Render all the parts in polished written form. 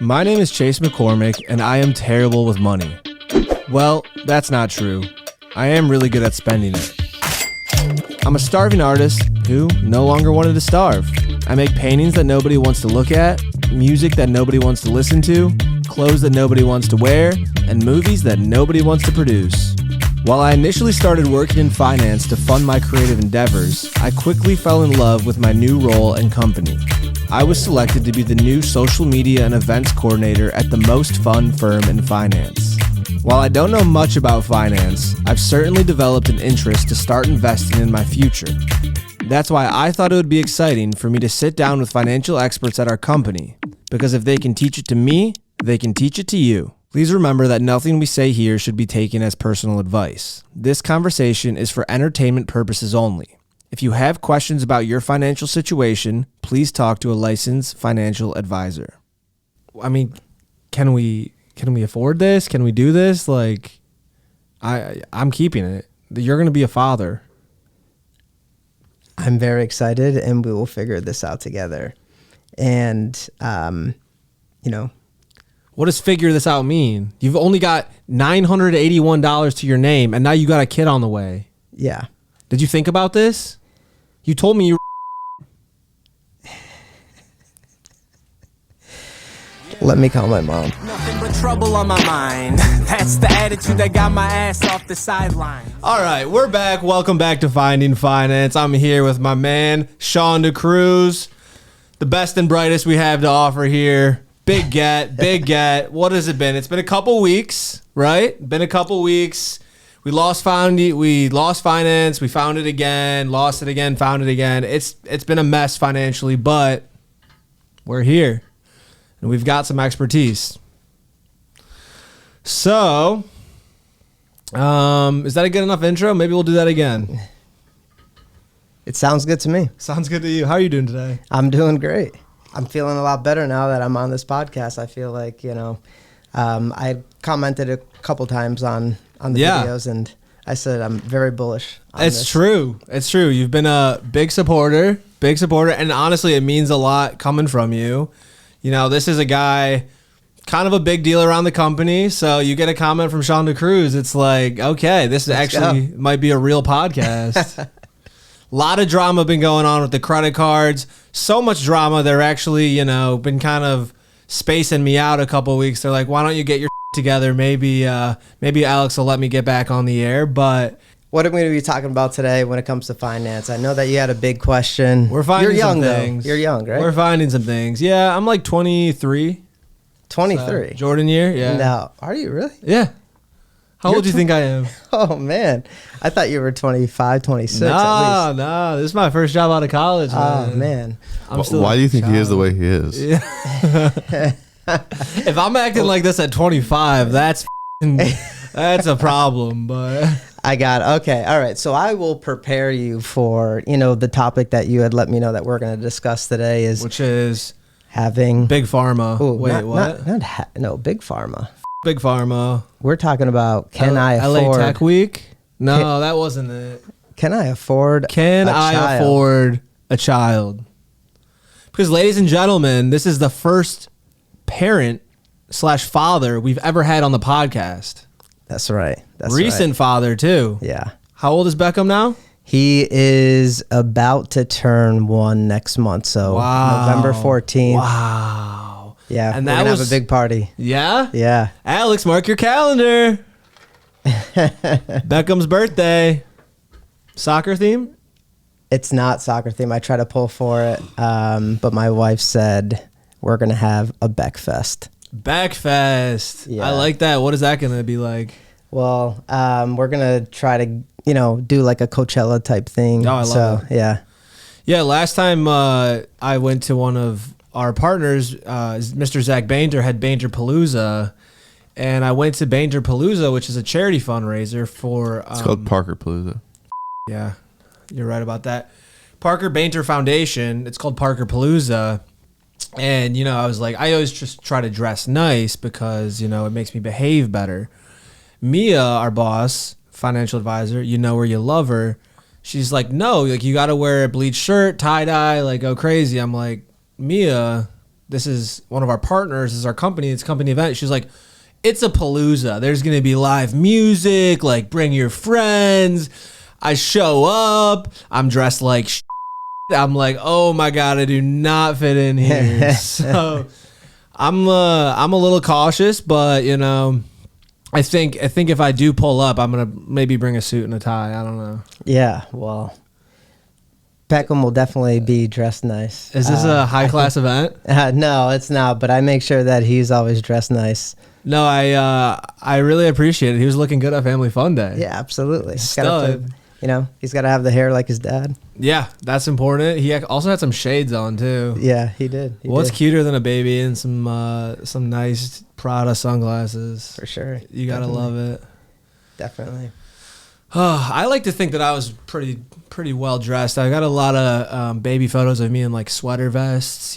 My name is Chase McCormick, and I am terrible with money. Well, that's not true. I am really good at spending it. I'm a starving artist who no longer wanted to starve. I make paintings that nobody wants to look at, music that nobody wants to listen to, clothes that nobody wants to wear, and movies that nobody wants to produce. While I initially started working in finance to fund my creative endeavors, I quickly fell in love with my new role and company. I was selected to be the new social media and events coordinator at the most fun firm in finance. While I don't know much about finance, I've certainly developed an interest to start investing in my future. That's why I thought it would be exciting for me to sit down with financial experts at our company, because if they can teach it to me, they can teach it to you. Please remember that nothing we say here should be taken as personal advice. This conversation is for entertainment purposes only. If you have questions about your financial situation, please talk to a licensed financial advisor. I mean, can we afford this? Can we do this? Like, I'm keeping it. You're going to be a father. I'm very excited, and we will figure this out together. And, what does figure this out mean? You've only got $981 to your name, and now you got a kid on the way. Yeah. Did you think about this? You told me you Let me call my mom. Nothing but trouble on my mind. That's the attitude that got my ass off the sideline. All right, we're back. Welcome back to Finding Finance. I'm here with my man, Shawn DaCruz, the best and brightest we have to offer here. Big get. What has it been? It's been a couple weeks, right? Been a couple weeks. We lost finance. We found it again, lost it again, found it again. It's been a mess financially, but we're here. And we've got some expertise. So, is that a good enough intro? Maybe we'll do that again. It sounds good to me. Sounds good to you. How are you doing today? I'm doing great. I'm feeling a lot better now that I'm on this podcast. I feel like, I commented a couple times on the videos, and I said I'm very bullish on this. True. It's true. You've been a big supporter, and honestly, it means a lot coming from you. This is a guy, kind of a big deal around the company, so you get a comment from Shawn DaCruz, it's like, okay, this might be a real podcast. A lot of drama been going on with the credit cards. So much drama, they're actually, been kind of spacing me out a couple of weeks. They're like, why don't you get your together? Maybe Alex will let me get back on the air, but... What are we going to be talking about today when it comes to finance? I know that you had a big question. We're finding some things. You're young, right? We're finding some things. Yeah, I'm like 23. 23. So, Jordan year, yeah. No, are you really? Yeah. How old do you think I am? Oh, man. I thought you were 25, 26 at least. No. This is my first job out of college, man. Oh, man. Why do you think he is the way he is? Yeah. If I'm acting like this at 25, that's a problem, but... Okay. All right. So I will prepare you for, the topic that you had let me know that we're going to discuss today which is having big pharma. Ooh, wait, what? No, big pharma. Big pharma. We're talking about I afford LA Tech Week? No, that wasn't it. Can I afford afford a child? Because ladies and gentlemen, this is the first parent/father we've ever had on the podcast. That's right. Recent father, too. Yeah. How old is Beckham now? He is about to turn 1 next month. So November 14th. Wow. Yeah. And we're going to have a big party. Yeah? Yeah. Alex, mark your calendar. Beckham's birthday. Soccer theme? It's not soccer theme. I try to pull for it. But my wife said we're going to have a Beckfest. Backfest. Yeah. I like that. What is that going to be like? Well, we're going to try to, do like a Coachella type thing. Oh, I love it. Yeah. Yeah, last time I went to one of our partners, Mr. Zach Bainter had Bainter Palooza, and I went to Bainter Palooza, which is a charity fundraiser for... it's called Parker Palooza. Yeah, you're right about that. Parker Bainter Foundation, it's called Parker Palooza. And, I was like, I always just try to dress nice because, it makes me behave better. Mia, our boss, financial advisor, where you love her, she's like, no, like you got to wear a bleached shirt, tie-dye, like go crazy. I'm like, Mia, this is one of our partners, this is our company, it's a company event. She's like, it's a palooza. There's going to be live music, like bring your friends. I show up, I'm dressed like shit. I'm like, oh my God, I do not fit in here. So I'm a little cautious, but you know, I think if I do pull up, I'm going to maybe bring a suit and a tie. I don't know. Yeah, well, Beckham will definitely be dressed nice. Is this a high class event? No, it's not, but I make sure that he's always dressed nice. No, I really appreciate it. He was looking good at Family Fun Day. Yeah, absolutely. Stud. He's got to have the hair like his dad. Yeah, that's important. He also had some shades on too. Yeah, he did. What's cuter than a baby and some nice Prada sunglasses? For sure. You gotta love it. Definitely. I like to think that I was pretty well dressed. I got a lot of baby photos of me in like sweater vests,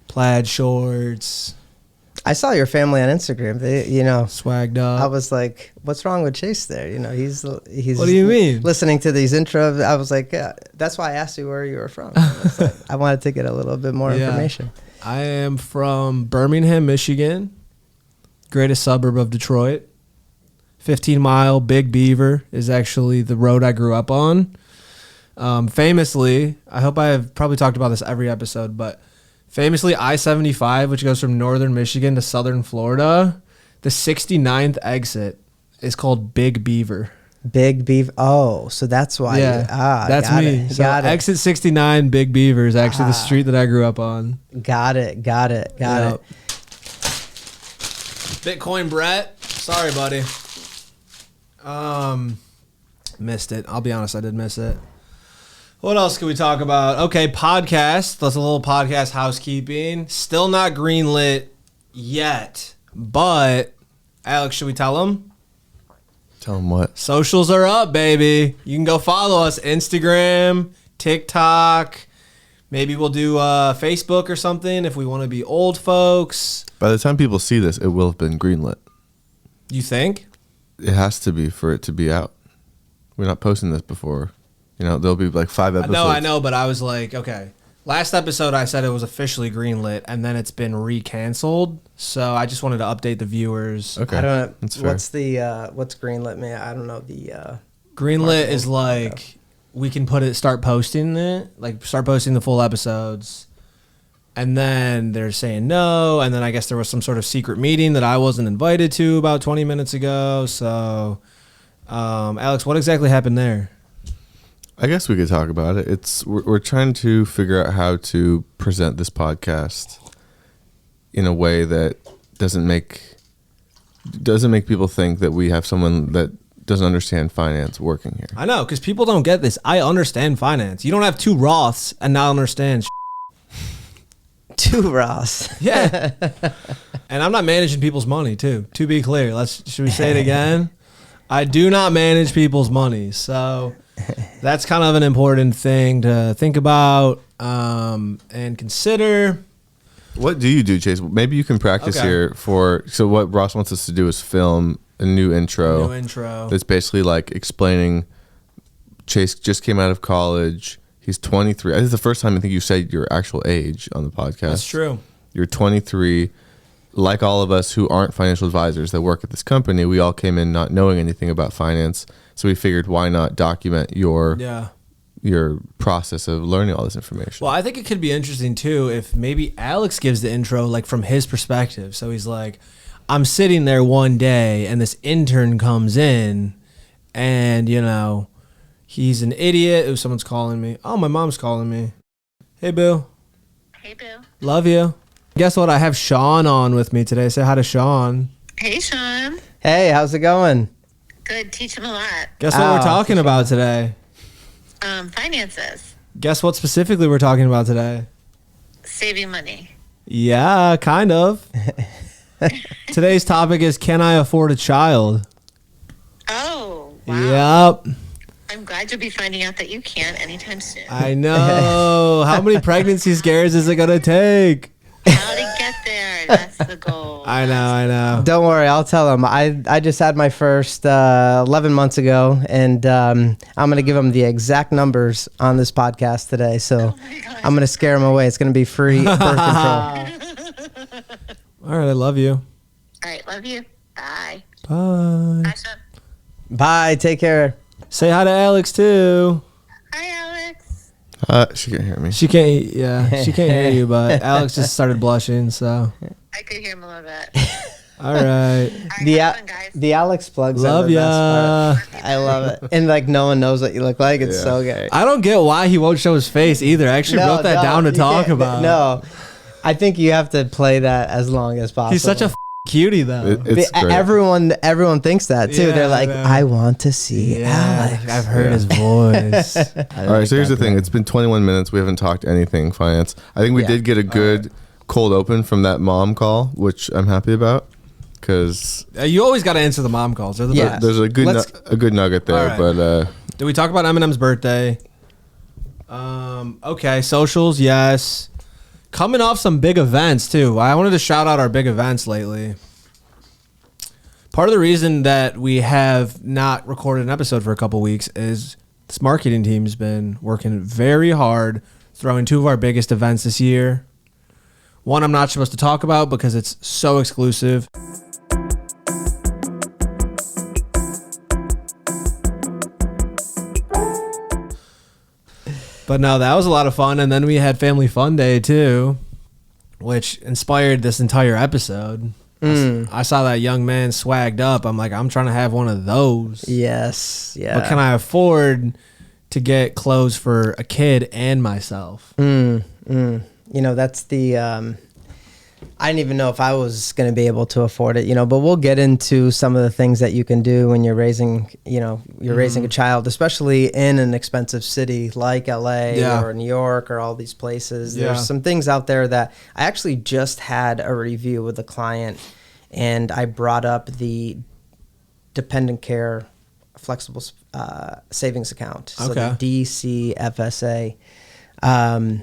plaid shorts. I saw your family on Instagram. They, Swagged up. I was like, "What's wrong with Chase?" There, he's. What do you mean? Listening to these intros, I was like, yeah, "That's why I asked you where you were from." I wanted to get a little bit more information. I am from Birmingham, Michigan, greatest suburb of Detroit. 15-mile Big Beaver is actually the road I grew up on. Famously, I hope I have probably talked about this every episode, but famously I-75, which goes from northern Michigan to southern Florida, the 69th exit is called Big Beaver. Big Beaver. Oh, so that's why. Yeah, that's me. So exit 69, Big Beaver is actually the street that I grew up on. Got it. Bitcoin Brett. Sorry, buddy. Missed it. I'll be honest, I did miss it. What else can we talk about? Okay, podcast. That's a little podcast housekeeping. Still not greenlit yet, but Alex, should we tell them? Tell them what? Socials are up, baby. You can go follow us. Instagram, TikTok. Maybe we'll do Facebook or something if we want to be old folks. By the time people see this, it will have been greenlit. You think? It has to be for it to be out. We're not posting this before. There'll be like 5 episodes. No, I know, but I was like, okay. Last episode, I said it was officially greenlit, and then it's been recanceled. So I just wanted to update the viewers. Okay, I don't know. That's fair. What's greenlit, man? I don't know the. Greenlit is like we can start posting it, like start posting the full episodes, and then they're saying no, and then I guess there was some sort of secret meeting that I wasn't invited to about 20 minutes ago. So, Alex, what exactly happened there? I guess we could talk about it. We're trying to figure out how to present this podcast in a way that doesn't make people think that we have someone that doesn't understand finance working here. I know, because people don't get this. I understand finance. You don't have 2 Roths and not understand 2 Roths. Yeah. And I'm not managing people's money, too. To be clear, should we say it again? I do not manage people's money. So that's kind of an important thing to think about and consider. What do you do, Chase? Maybe you can practice here so what Ross wants us to do is film a new intro. That's basically like explaining Chase just came out of college. He's 23. This is the first time I think you said your actual age on the podcast. That's true. You're 23. Like all of us who aren't financial advisors that work at this company, we all came in not knowing anything about finance. So we figured, why not document your process of learning all this information? Well, I think it could be interesting too if maybe Alex gives the intro like from his perspective. So he's like, I'm sitting there one day and this intern comes in and, he's an idiot. Oh, someone's calling me. Oh, my mom's calling me. Hey, Boo. Hey, Boo. Love you. Guess what? I have Shawn on with me today. Say hi to Shawn. Hey, Shawn. Hey, how's it going? Good. Teach him a lot. Guess what we're talking about today? Finances. Guess what specifically we're talking about today? Saving money. Yeah, kind of. Today's topic is, can I afford a child? Oh, wow. Yep. I'm glad you'll be finding out that you can anytime soon. I know. How many pregnancy scares is it going to take? how to get there. That's the goal. I know. Don't worry, I'll tell him. I just had my first 11 months ago, and I'm going to give him the exact numbers on this podcast today. So I'm going to scare him away. It's going to be free birth control. All right, I love you. All right, love you. Bye. Bye. Bye, Sean. Bye. Take care. Say hi to Alex too. Hi, Alex. She can't hear me. She can't hear you, but Alex just started blushing, so. I could hear him a little bit. All right. The Alex plugs. Love are the ya. best part. I love it. And like no one knows what you look like. It's so great. I don't get why he won't show his face either. I actually wrote that down to talk about. No, I think you have to play that as long as possible. He's such a cutie though. It's great. Everyone thinks that too. Yeah, They're like, man. I want to see Alex. I've heard his voice. All right, so here's the thing. It's been 21 minutes. We haven't talked anything finance. I think we did get a good cold open from that mom call, which I'm happy about. Because You always got to answer the mom calls. They're the best. there's a good nugget there. Right. But Did we talk about Eminem's birthday? Okay, socials, yes. Coming off some big events too. I wanted to shout out our big events lately. Part of the reason that we have not recorded an episode for a couple weeks is this marketing team's been working very hard, throwing two of our biggest events this year. One I'm not supposed to talk about because it's so exclusive. But no, that was a lot of fun. And then we had Family Fun Day too, which inspired this entire episode. I saw that young man swagged up. I'm like, I'm trying to have one of those. Yes. Yeah. But can I afford to get clothes for a kid and myself? You know, that's the I didn't even know if I was going to be able to afford it, but we'll get into some of the things that you can do when you're raising, raising a child, especially in an expensive city like LA or New York or all these places. There's some things out there that I actually just had a review with a client, and I brought up the dependent care flexible savings account. So the DCFSA.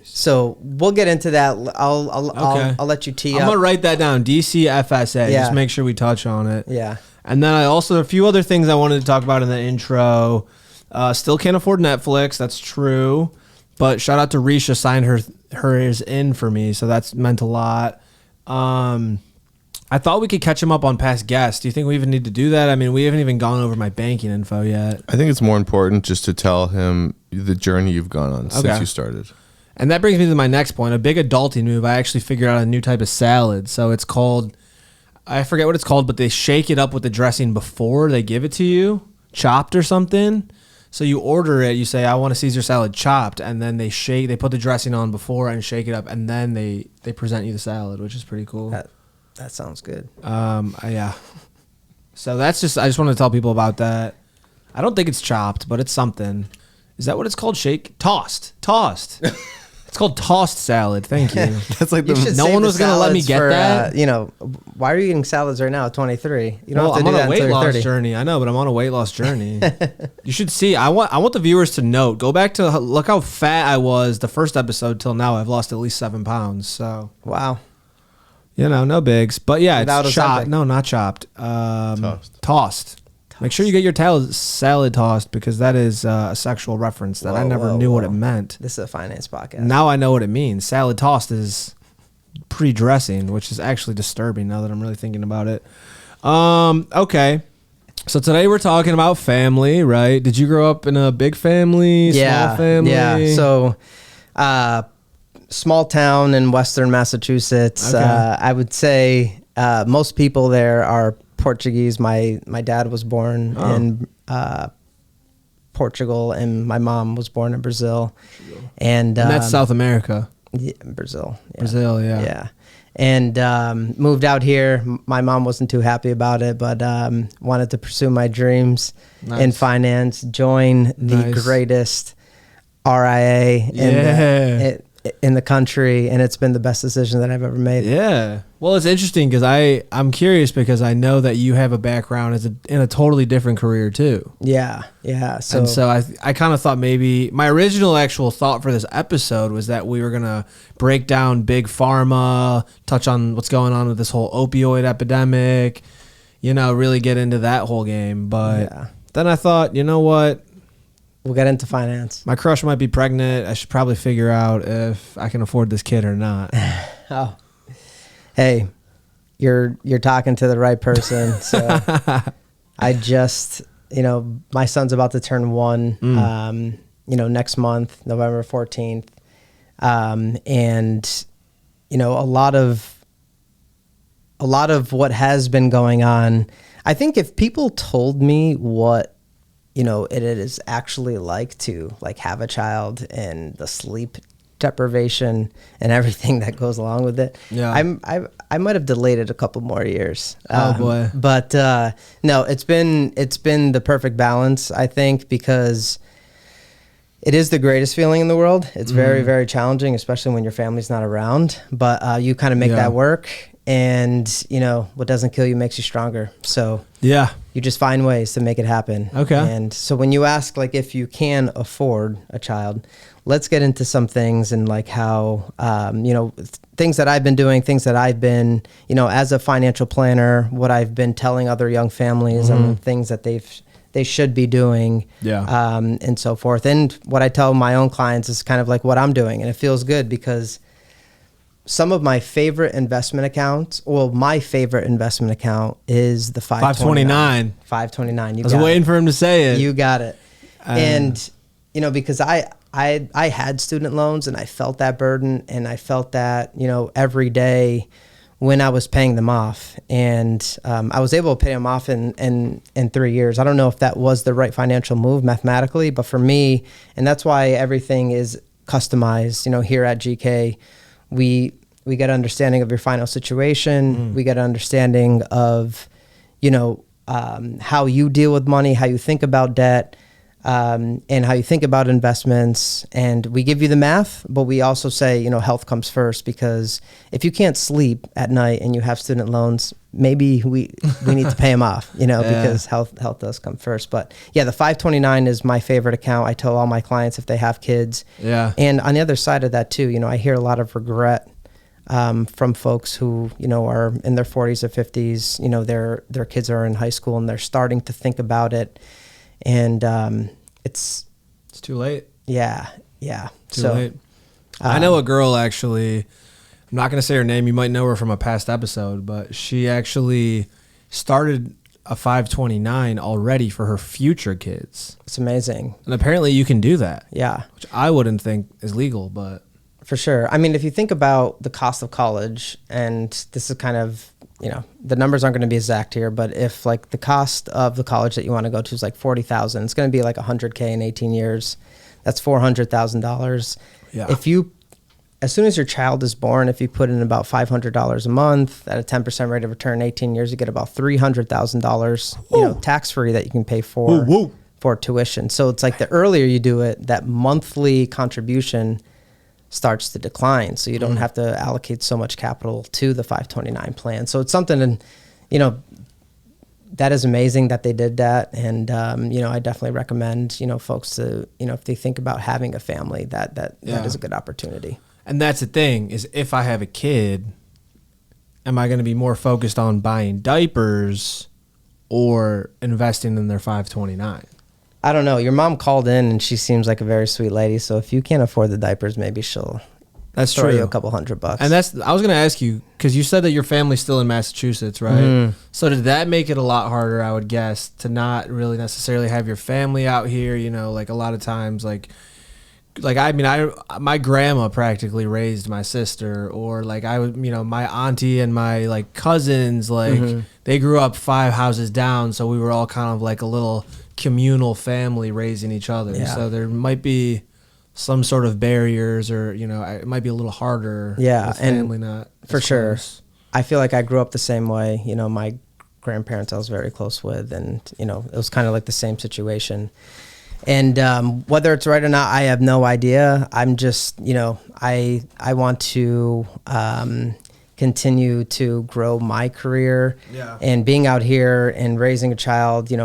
So we'll get into that. I'll let you tee up. I'm gonna write that down. DCFSA. Just make sure we touch on it. Yeah. And then a few other things I wanted to talk about in the intro. Still can't afford Netflix. That's true. But shout out to Risha, signed hers in for me, so that's meant a lot. I thought we could catch him up on past guests. Do you think we even need to do that? I mean, we haven't even gone over my banking info yet. I think it's more important just to tell him the journey you've gone on since you started. And that brings me to my next point. A big adulting move. I actually figured out a new type of salad. So it's called, I forget what it's called, but they shake it up with the dressing before they give it to you, chopped or something. So you order it, you say, I want a Caesar salad chopped, and then they put the dressing on before and shake it up, and then they present you the salad, which is pretty cool. That sounds good. Yeah. So I just want to tell people about that. I don't think it's chopped, but it's something. Is that what it's called? Tossed. It's called tossed salad. Thank you. That's like no one was going to let me get that. Why are you eating salads right now at 23? You don't have to I'm do on that a weight until loss 30. journey. I know, but I'm on a weight loss journey. You should see. I want the viewers to note. Go back to look how fat I was the first episode till now. I've lost at least 7 pounds. So wow. No bigs. But yeah, Without it's chopped. Ozempic. No, not chopped. Tossed. Make sure you get your salad tossed, because that is a sexual reference that I never knew what it meant. This is a finance podcast. Now I know what it means. Salad tossed is pre-dressing, which is actually disturbing now that I'm really thinking about it. Okay. So today we're talking about family, right? Did you grow up in a big family, small family? Yeah. So, small town in Western Massachusetts. Okay. I would say most people there are Portuguese. My dad was born in Portugal, and my mom was born in Brazil. And that's South America. Yeah, Brazil. Yeah. Brazil, yeah. Yeah. And moved out here. My mom wasn't too happy about it, but wanted to pursue my dreams in finance, join the greatest RIA in the country, and it's been the best decision that I've ever made. Yeah. Well, it's interesting because I'm curious because I know that you have a background in a totally different career too. Yeah. So I kind of thought maybe my original actual thought for this episode was that we were gonna break down big pharma, touch on what's going on with this whole opioid epidemic, really get into that whole game. But then I thought, you know what? We'll get into finance. My crush might be pregnant. I should probably figure out if I can afford this kid or not. Oh, hey, you're talking to the right person. So I just, my son's about to turn 1, next month, November 14th. And, a lot of what has been going on, I think if people told me what, it is actually like to have a child and the sleep deprivation and everything that goes along with it. Yeah. I might have delayed it a couple more years. Oh boy. But no, it's been the perfect balance, I think, because it is the greatest feeling in the world. It's very, very challenging, especially when your family's not around, but you kind of make that work. And what doesn't kill you makes you stronger. So you just find ways to make it happen. Okay. And so when you ask if you can afford a child, let's get into some things and how things that I've been doing, things that I've been as a financial planner, what I've been telling other young families and things that they should be doing, and so forth. And what I tell my own clients is kind of what I'm doing, and it feels good because some of my favorite investment accounts, my favorite investment account is the 529. 529. I was waiting for him to say it. You got it. And, because I had student loans and I felt that burden and I felt that, every day when I was paying them off. And I was able to pay them off in 3 years. I don't know if that was the right financial move mathematically, but for me, and that's why everything is customized, here at GK, we get an understanding of your final situation. We get an understanding of, how you deal with money, how you think about debt, and how you think about investments. And we give you the math, but we also say, health comes first, because if you can't sleep at night and you have student loans, maybe we need to pay them off, because health does come first. But the 529 is my favorite account. I tell all my clients if they have kids. Yeah. And on the other side of that too, I hear a lot of regret from folks who, are in their 40s or 50s, their kids are in high school and they're starting to think about it. And it's too late. Yeah. Too late. I know a girl, actually. I'm not going to say her name. You might know her from a past episode, but she actually started a 529 already for her future kids. It's amazing. And apparently you can do that. Yeah. Which I wouldn't think is legal, but... For sure. I mean, if you think about the cost of college, and this is kind of, the numbers aren't going to be exact here, but if the cost of the college that you want to go to is $40,000, it's going to be $100K in 18 years. That's $400,000. Yeah. As soon as your child is born, if you put in about $500 a month at a 10% rate of return, 18 years, you get about $300,000, tax-free that you can pay for tuition. So it's the earlier you do it, that monthly contribution starts to decline, so you don't have to allocate so much capital to the 529 plan. So it's something, and that is amazing that they did that. And I definitely recommend folks to if they think about having a family, that is a good opportunity. And that's the thing, is if I have a kid, am I going to be more focused on buying diapers or investing in their 529? I don't know. Your mom called in and she seems like a very sweet lady. So if you can't afford the diapers, maybe she'll throw you a couple $100. And I was going to ask you, because you said that your family's still in Massachusetts, right? So did that make it a lot harder, I would guess, to not really necessarily have your family out here? A lot of times, my grandma practically raised my sister, or my auntie and my cousins, they grew up 5 houses down. So we were all kind of a little communal family raising each other. Yeah. So there might be some sort of barriers, or it might be a little harder. Yeah, with family not for sure. I feel like I grew up the same way. My grandparents I was very close with, and it was kind of the same situation. And whether it's right or not, I have no idea. I'm just, I want to continue to grow my career. Yeah. And being out here and raising a child, with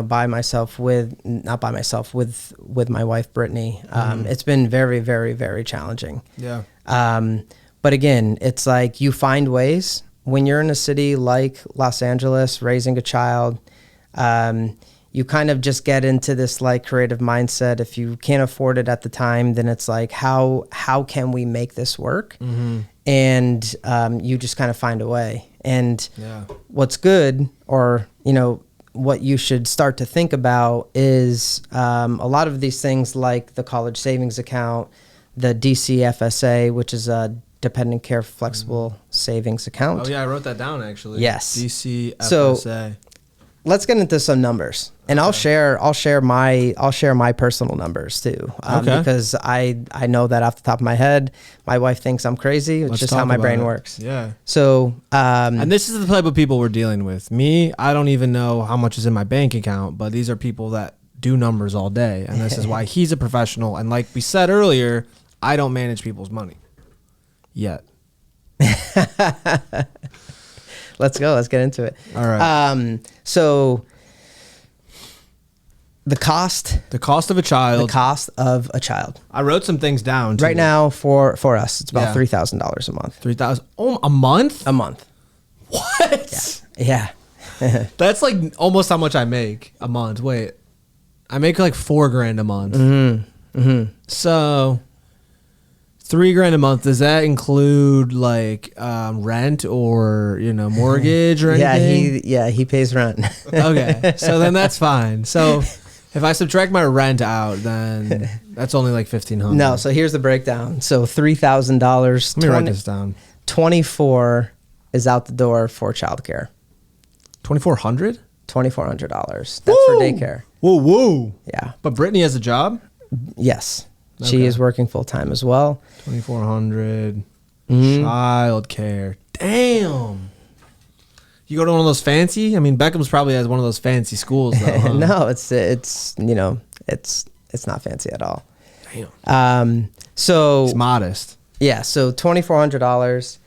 my wife, Brittany. It's been very, very, very challenging. Yeah. But again, it's like you find ways when you're in a city like Los Angeles, raising a child, you kind of just get into this like creative mindset. If you can't afford it at the time, then it's like, how can we make this work? And you just kind of find a way. And what's good, or, what you should start to think about is a lot of these things like the college savings account, the DCFSA, which is a dependent care flexible savings account. Oh yeah, I wrote that down actually. Yes. DCFSA. So let's get into some numbers, and I'll share my personal numbers too, because I know that off the top of my head. My wife thinks I'm crazy. It's just how my brain works. Yeah. So, and this is the type of people we're dealing with. Me, I don't even know how much is in my bank account, but these are people that do numbers all day, and this is why he's a professional. And like we said earlier, I don't manage people's money yet. Let's go. Let's get into it. All right. So the cost of a child. The cost of a child. I wrote some things down too. Right now for us, it's about $3,000 a month. $3,000 a month? A month. What? Yeah. That's like almost how much I make a month. Wait, I make like $4,000 a month. So $3,000 a month. Does that include like rent or mortgage or anything? He pays rent. Okay, so then that's fine. So if I subtract my rent out, then that's only like $1,500. No, so here's the breakdown. So $3,000. Let me write this down. 24 is out the door for childcare. $2,400? $2,400. That's for daycare. Whoa. Yeah. But Brittany has a job? Yes. She is working full time as well. $2,400. Child care. Damn. You go to one of those fancy? I mean, Beckham's probably has one of those fancy schools though. Huh? No, it's not fancy at all. Damn. So it's modest. Yeah. So $2,400.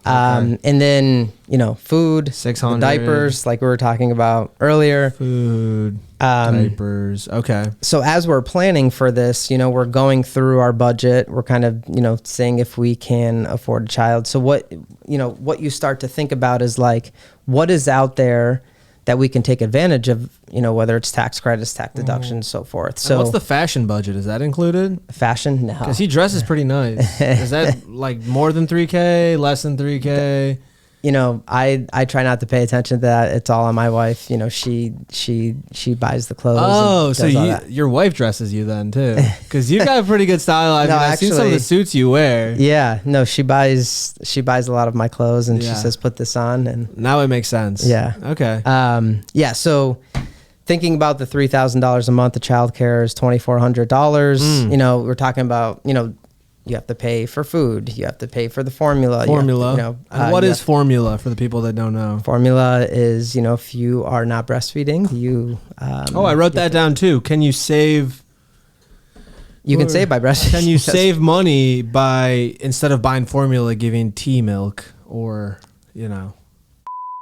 And then, food, $600. diapers, like we were talking about earlier. Food, diapers. Okay. So as we're planning for this, we're going through our budget. We're kind of, seeing if we can afford a child. So what you start to think about is like, what is out there that we can take advantage of, whether it's tax credits, tax deductions, so forth. So and what's the fashion budget? Is that included? Fashion? No. Because he dresses pretty nice. Is that like more than $3,000, less than $3,000? I try not to pay attention to that. It's all on my wife. She buys the clothes. Oh, so your wife dresses you then too? Because you got a pretty good style. I've seen some of the suits you wear. Yeah, no, she buys a lot of my clothes, and she says, "Put this on." And now it makes sense. Yeah. Okay. Yeah. So thinking about the $3,000 a month of childcare is $2,400. We're talking about you have to pay for food. You have to pay for the formula. What is formula for the people that don't know? Formula is, if you are not breastfeeding, you... I wrote that down too. Can you save... You can save by breastfeeding. Can you save money by, instead of buying formula, giving tea milk or,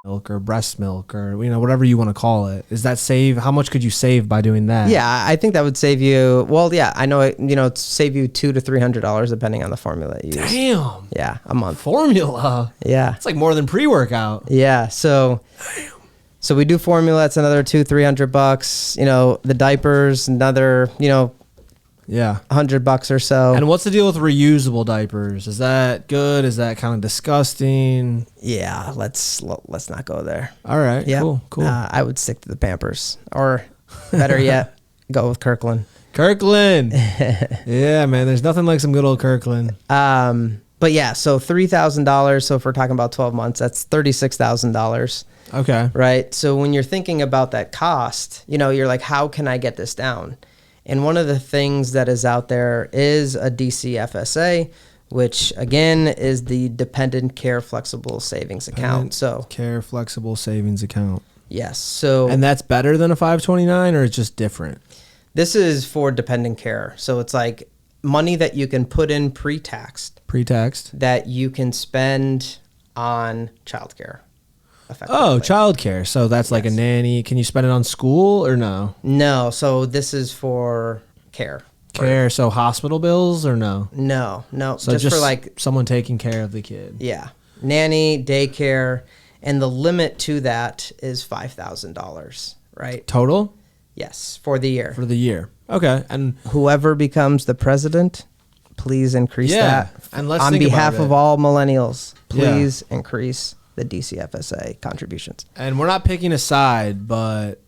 milk or breast milk or whatever you want to call it? Is that save? How much could you save by doing that? Yeah, I think that would save you. Well, yeah, I know it. Save you $200 to $300 depending on the formula you use. Damn. Yeah, a month. Formula. Yeah, it's like more than pre-workout. Yeah, so. Damn. So we do formula. It's another $200-$300. The diapers, another $100 or so. And what's the deal with reusable diapers? Is that good? Is that kind of disgusting? Yeah, let's not go there. All right. Yeah. Cool. I would stick to the Pampers, or better yet, go with Kirkland. Yeah, man. There's nothing like some good old Kirkland. But yeah, so $3,000. So if we're talking about 12 months, that's $36,000. Okay. Right. So when you're thinking about that cost, you're like, how can I get this down? And one of the things that is out there is a DCFSA, which again is the Dependent Care Flexible Savings Account. Care Flexible Savings Account. Yes. So and that's better than a 529, or it's just different? This is for dependent care. So it's like money that you can put in pre-taxed. Pre-taxed. That you can spend on childcare. Oh, childcare. So that's like a nanny. Can you spend it on school or no? No. So this is for care. Care. So hospital bills or no? No. So just for like someone taking care of the kid. Yeah. Nanny, daycare. And the limit to that is $5,000, right? Total? Yes. For the year. For the year. Okay. And whoever becomes the president, please increase that. And let's on think behalf about of all millennials, please increase the DCFSA contributions. And we're not picking a side, but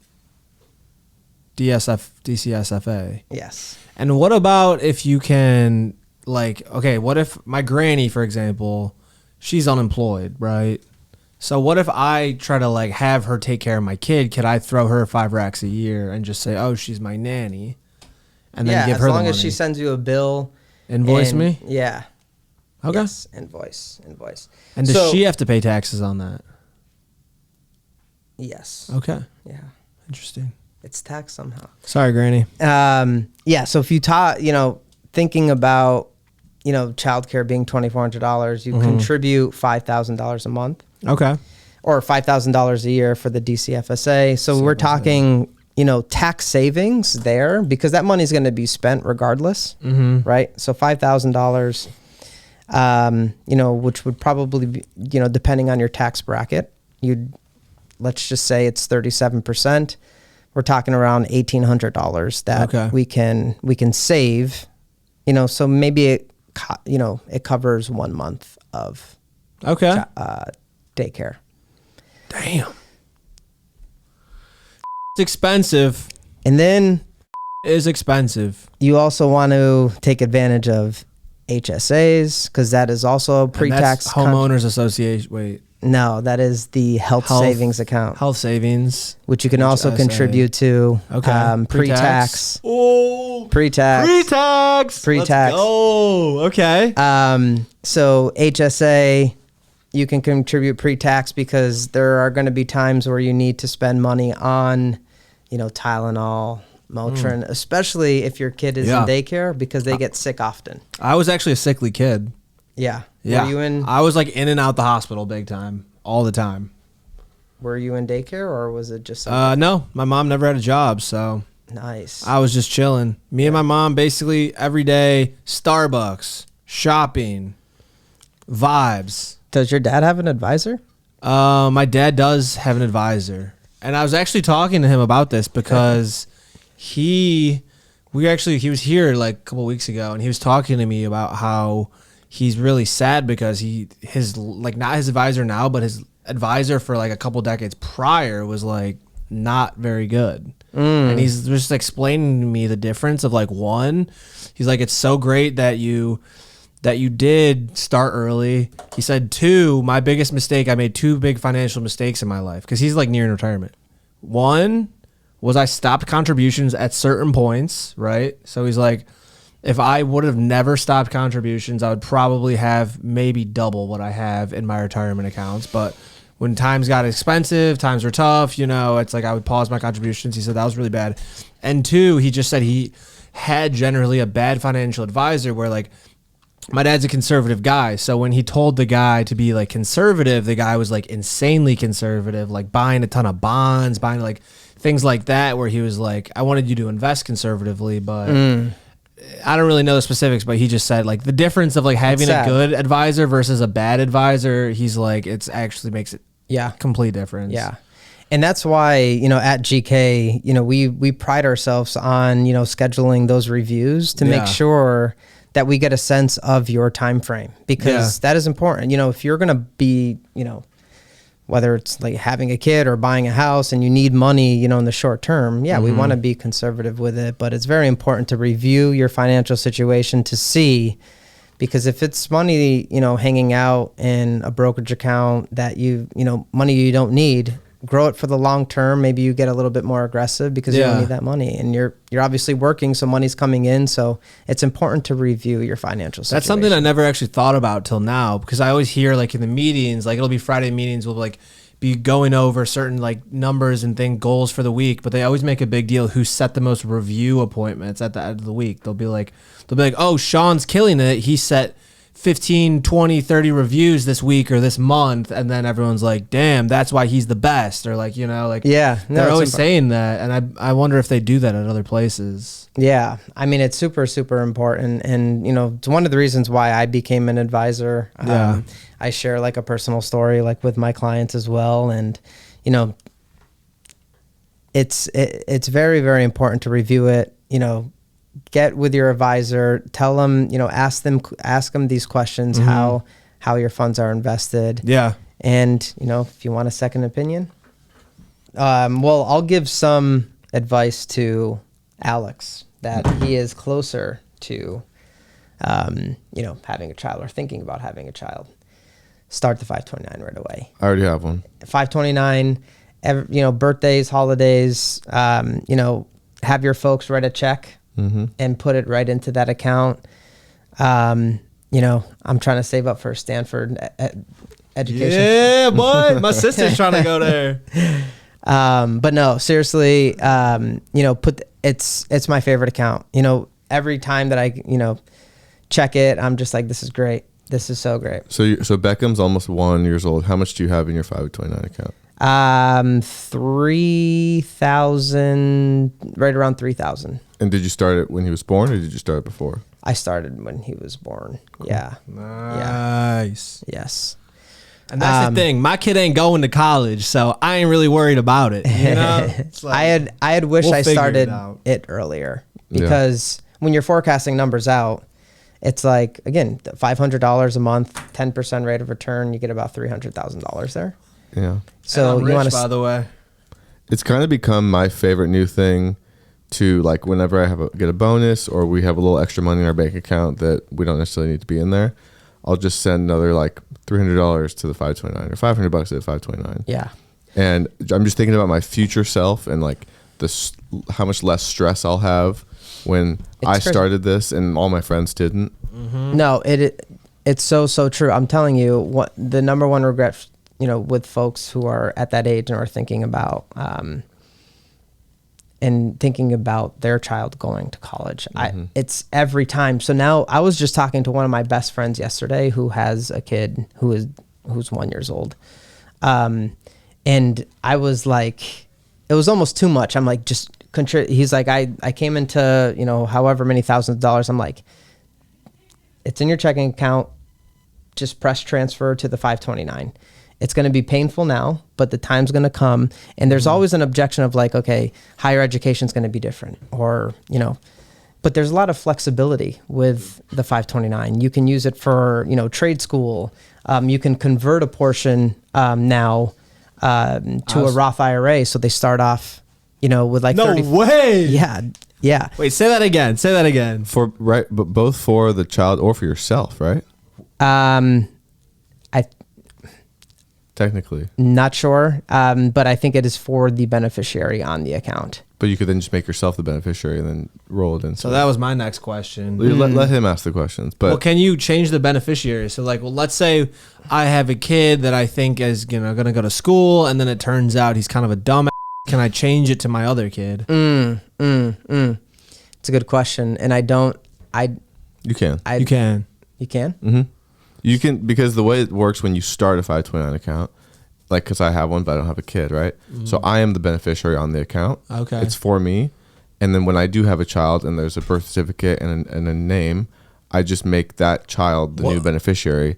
DCSFA. Yes. And what about if you can, like, okay, what if my granny, for example, she's unemployed, right? So what if I try to like have her take care of my kid? Could I throw her $5 a year and just say, "Oh, she's my nanny," and then give her the money? As long as she sends you a bill, invoice me. Yeah. Okay. Yes, invoice. And does she have to pay taxes on that? Yes. Okay. Yeah. Interesting. It's taxed somehow. Sorry, Granny. Yeah. So if you thinking about, childcare being $2,400, you contribute $5,000 a month. Okay. Or $5,000 a year for the DCFSA. So we're talking, tax savings there because that money is going to be spent regardless, right? So $5,000, which would probably be, depending on your tax bracket, let's just say it's 37%. We're talking around $1,800 that we can save, so maybe it covers 1 month of daycare. Damn. It's expensive. And then is expensive. You also want to take advantage of HSAs because that is also a pre-tax. Homeowners Association. Wait. No, that is the health savings account. Health savings. Which you can also contribute to. Okay. Pre-tax. Oh. Pre-tax. Let's go. Okay. So HSA, you can contribute pre-tax because there are going to be times where you need to spend money on, Tylenol, Motrin, especially if your kid is in daycare because they get sick often. I was actually a sickly kid. Yeah. Yeah. Were you in? I was like in and out the hospital big time, all the time. Were you in daycare or was it just? No, my mom never had a job, so. Nice. I was just chilling. Me and my mom basically every day, Starbucks, shopping, vibes. Does your dad have an advisor? My dad does have an advisor. And I was actually talking to him about this because he was here like a couple weeks ago and he was talking to me about how he's really sad because his not his advisor now, but his advisor for like a couple decades prior was like not very good. And he's just explaining to me the difference of like one, he's like, it's so great that you did start early. He said, two, my biggest mistake, I made two big financial mistakes in my life because he's like nearing retirement. One was I stopped contributions at certain points, right? So he's like, if I would have never stopped contributions, I would probably have maybe double what I have in my retirement accounts. But when times got expensive, times were tough, it's like I would pause my contributions. He said that was really bad. And two, he just said he had generally a bad financial advisor where like, my dad's a conservative guy. So when he told the guy to be like conservative, the guy was like insanely conservative, like buying a ton of bonds, buying like things like that, where he was like, I wanted you to invest conservatively, but I don't really know the specifics, but he just said like the difference of like having a good advisor versus a bad advisor. He's like, it's actually makes it complete difference. Yeah. And that's why, at GK, we pride ourselves on, scheduling those reviews to make sure that we get a sense of your time frame because that is important. If you're going to be, whether it's like having a kid or buying a house and you need money, in the short term, we want to be conservative with it, but it's very important to review your financial situation to see, because if it's money, hanging out in a brokerage account that money you don't need, grow it for the long term. Maybe you get a little bit more aggressive because you don't need that money, and you're obviously working, so money's coming in. So it's important to review your financial situation. That's something I never actually thought about till now, because I always hear like in the meetings, like it'll be Friday meetings, we'll like be going over certain like numbers and goals for the week, but they always make a big deal who set the most review appointments at the end of the week. They'll be like, oh, Shawn's killing it. He set 15, 20, 30 reviews this week or this month, and then everyone's like, damn, that's why he's the best, or like, they're always saying that, and I wonder if they do that at other places. Yeah, I mean, it's super, super important, and it's one of the reasons why I became an advisor. I share like a personal story like with my clients as well, and it's very, very important to review it. Get with your advisor, tell them, ask them these questions, how your funds are invested. Yeah. And, if you want a second opinion, I'll give some advice to Alex that he is closer to, having a child or thinking about having a child. Start the 529 right away. I already have one. 529, birthdays, holidays, have your folks write a check. And put it right into that account. I'm trying to save up for Stanford education. Yeah, boy, my sister's trying to go there. But no, seriously, it's my favorite account. Every time that I, check it, I'm just like, this is great. This is so great. So Beckham's almost 1 year old. How much do you have in your 529 account? 3,000, right around 3,000. And did you start it when he was born, or did you start it before? I started when he was born. Cool. Yeah. Nice. Yeah. Yes. And that's the thing. My kid ain't going to college, so I ain't really worried about it. It's like, I had wished I started it earlier, because when you're forecasting numbers out, it's like, again, $500 a month, 10% rate of return, you get about $300,000 there. Yeah. So you want to, by the way, it's kind of become my favorite new thing to, like, whenever I get a bonus or we have a little extra money in our bank account that we don't necessarily need to be in there, I'll just send another like $300 to the 529 or $500 to the 529. Yeah. And I'm just thinking about my future self and like how much less stress I'll have when I started this and all my friends didn't. Mm-hmm. No, it's so true. I'm telling you, what the number one regret, with folks who are at that age and are thinking about their child going to college. It's every time. So now I was just talking to one of my best friends yesterday who has a kid who's 1 year old. And I was like, it was almost too much. I'm like, just he's like, I came into, however many thousands of dollars. I'm like, it's in your checking account. Just press transfer to the 529. It's going to be painful now, but the time's going to come. And there's always an objection of like, okay, higher education is going to be different, or, but there's a lot of flexibility with the 529. You can use it for, trade school. You can convert a portion now to a Roth IRA. So they start off, with like 30. No way. Yeah. Yeah. Wait, say that again. But both for the child or for yourself, right? Technically. Not sure, but I think it is for the beneficiary on the account. But you could then just make yourself the beneficiary and then roll it in. So that was my next question. Let him ask the questions. But well, can you change the beneficiary? So like, well, let's say I have a kid that I think is going to go to school, and then it turns out he's kind of a dumbass. Can I change it to my other kid? It's a good question, and You can. You can. You can? Mm-hmm. You can, because the way it works when you start a 529 account, like, because I have one, but I don't have a kid, right? Mm-hmm. So I am the beneficiary on the account. Okay. It's for me. And then when I do have a child and there's a birth certificate and a name, I just make that child the new beneficiary.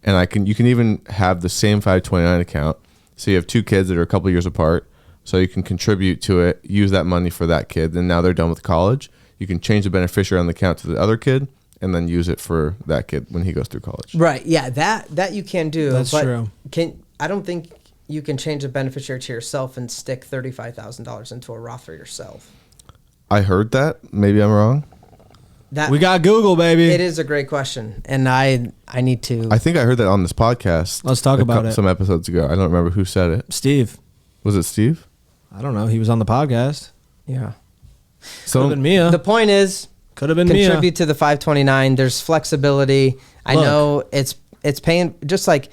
And you can even have the same 529 account. So you have two kids that are a couple years apart. So you can contribute to it, use that money for that kid. And now they're done with college. You can change the beneficiary on the account to the other kid, and then use it for that kid when he goes through college. Right. Yeah. That you can do. That's true. I don't think you can change the beneficiary to yourself and stick $35,000 into a Roth for yourself. I heard that. Maybe I'm wrong. We got Google, baby. It is a great question, and I need to. I think I heard that on this podcast. Let's talk about it. Some episodes ago. I don't remember who said it. Steve. Was it Steve? I don't know. He was on the podcast. Yeah. So could have been Mia. The point is, could have been contribute Mia. to the 529. There's flexibility. I know it's paying, just like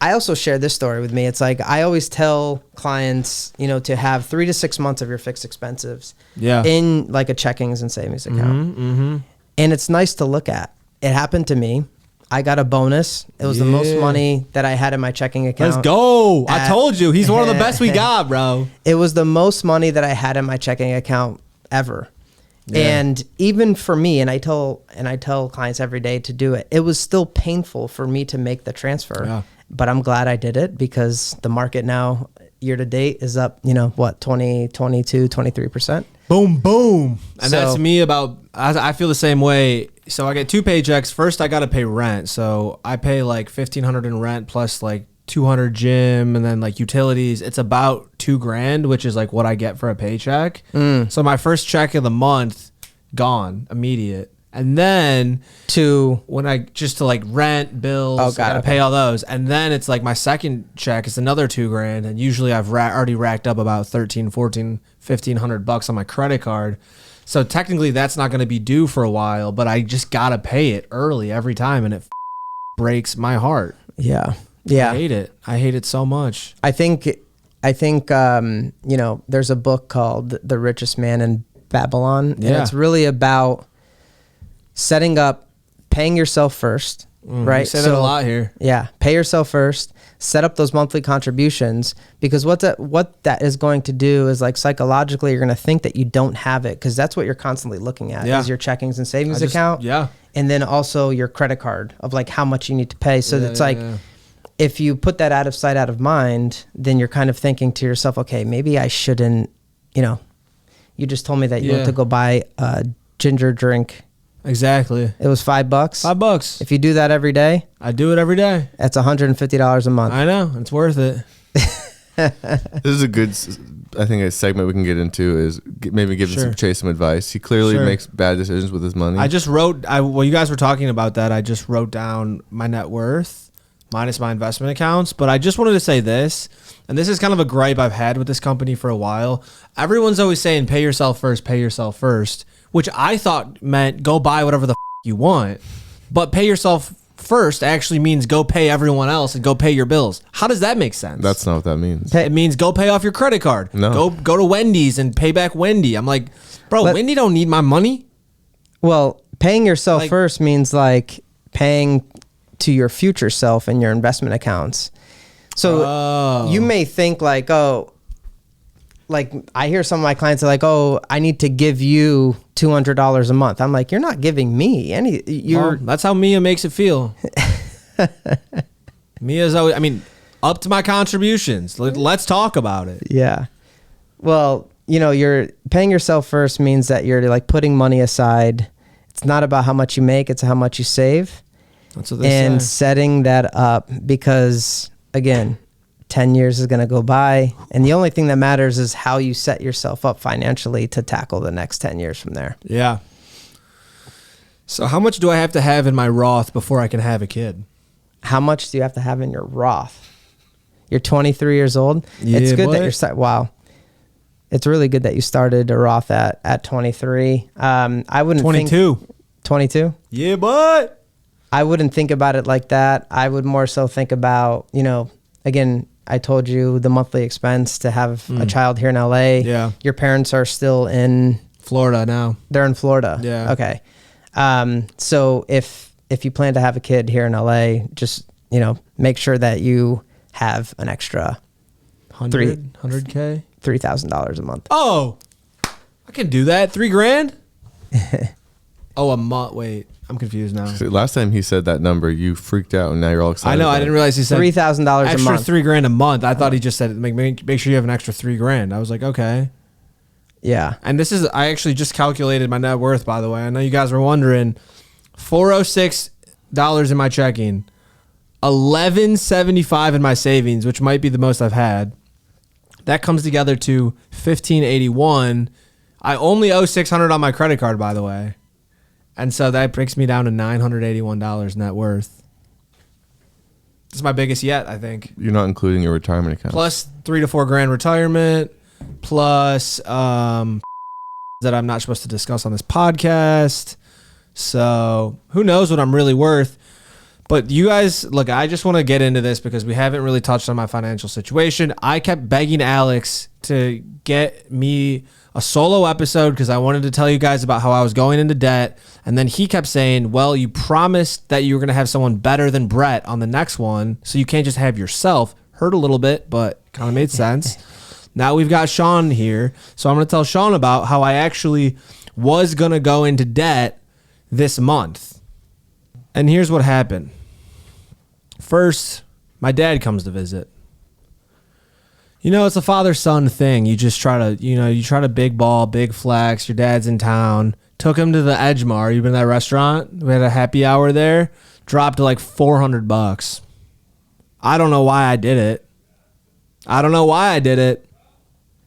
I also share this story with me. It's like I always tell clients, to have 3 to 6 months of your fixed expenses in like a checkings and savings account. And it's nice to look at. It happened to me. I got a bonus. It was the most money that I had in my checking account. Let's go. I told you. He's one of the best we got, bro. It was the most money that I had in my checking account ever. Yeah. And even for me, and I tell clients every day to do it, it was still painful for me to make the transfer. Yeah. But I'm glad I did it because the market now, year to date, is up, 20, 22, 23%. Boom, boom. And that's me I feel the same way. So I get 2 paychecks. First, I got to pay rent. So I pay like $1,500 in rent plus like $200 gym and then like utilities. It's about $2,000, which is like what I get for a paycheck. So my first check of the month, gone, immediate. And then to like rent, bills, I gotta pay all those. And then it's like my second check is another $2,000. And usually I've already racked up about $1,300, $1,400, $1,500 on my credit card. So technically that's not going to be due for a while, but I just got to pay it early every time. And it breaks my heart. Yeah. I hate it. I hate it so much. I think, there's a book called The Richest Man in Babylon. And it's really about setting up, paying yourself first, right? You say that a lot here. Yeah. Pay yourself first, set up those monthly contributions, because what that is going to do is like psychologically, you're going to think that you don't have it. Cause that's what you're constantly looking at is your checkings and savings account. Yeah. And then also your credit card of like how much you need to pay. So it's if you put that out of sight, out of mind, then you're kind of thinking to yourself, okay, maybe I shouldn't, you just told me that you went to go buy a ginger drink. Exactly. It was $5. $5. If you do that every day, I do it every day. That's $150 a month. I know. It's worth it. This is a good, I think, a segment we can get into is maybe giving Chase some advice. He clearly makes bad decisions with his money. I just wrote, while you guys were talking about that, I just wrote down my net worth minus my investment accounts. But I just wanted to say this, and this is kind of a gripe I've had with this company for a while. Everyone's always saying pay yourself first, which I thought meant go buy whatever the you want. But pay yourself first actually means go pay everyone else and go pay your bills. How does that make sense? That's not what that means. It means go pay off your credit card. No. Go to Wendy's and pay back Wendy. I'm like, bro, Wendy don't need my money. Well, paying yourself first means like paying to your future self and your investment accounts. So you may think like, like I hear some of my clients are like, oh, I need to give you $200 a month. I'm like, you're not giving me any. That's how Mia makes it feel. Mia's always, up to my contributions. Let's talk about it. Yeah. Well, you're paying yourself first means that you're like putting money aside. It's not about how much you make, it's how much you save. That's what they say. And setting that up because, again, 10 years is going to go by. And the only thing that matters is how you set yourself up financially to tackle the next 10 years from there. Yeah. So how much do I have to have in my Roth before I can have a kid? How much do you have to have in your Roth? You're 23 years old. Yeah, it's good that you're wow. It's really good that you started a Roth at 23. I wouldn't 22. think 22? Yeah, but I wouldn't think about it like that. I would more so think about, again, I told you the monthly expense to have a child here in LA. Yeah. Your parents are still in Florida now. They're in Florida. Yeah. Okay. So if you plan to have a kid here in LA, just, make sure that you have an extra $100K? $3,000 a month. Oh, I can do that. $3,000? Oh, a month. Wait, I'm confused now. See, last time he said that number, you freaked out, and now you're all excited. I know. I didn't realize he said $3,000 a month. Extra $3,000 a month. I thought he just said make sure you have an extra $3,000. I was like, okay. Yeah. And I actually just calculated my net worth, by the way. I know you guys were wondering. $406 in my checking, $1175 in my savings, which might be the most I've had. That comes together to $1,581. I only owe $600 on my credit card, by the way. And so that breaks me down to $981 net worth. This is my biggest yet, I think. You're not including your retirement account. Plus $3,000 to $4,000 retirement, plus that I'm not supposed to discuss on this podcast. So who knows what I'm really worth. But you guys, look, I just want to get into this because we haven't really touched on my financial situation. I kept begging Alex to get me a solo episode because I wanted to tell you guys about how I was going into debt. And then he kept saying, well, you promised that you were going to have someone better than Brett on the next one, so you can't just have yourself. Hurt a little bit, but kind of made sense. Now we've got Shawn here, so I'm going to tell Shawn about how I actually was going to go into debt this month. And here's what happened. First, my dad comes to visit. You know, it's a father-son thing. You just try to, you try to big ball, big flex. Your dad's in town. Took him to the Edgemar. You've been to that restaurant? We had a happy hour there. Dropped to like $400. I don't know why I did it.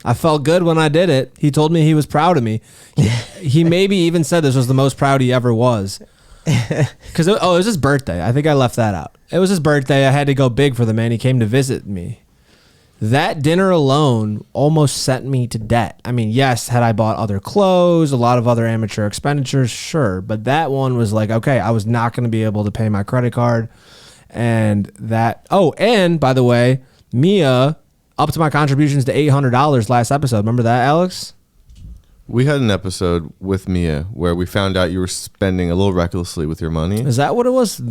I felt good when I did it. He told me he was proud of me. He maybe even said this was the most proud he ever was. Because it was his birthday. I think I left that out. It was his birthday. I had to go big for the man. He came to visit me. That dinner alone almost sent me to debt. I mean, yes, had I bought other clothes, a lot of other amateur expenditures, sure. But that one was like, okay, I was not going to be able to pay my credit card. And that, and by the way, Mia upped my contributions to $800 last episode. Remember that, Alex? We had an episode with Mia where we found out you were spending a little recklessly with your money. Is that what it was?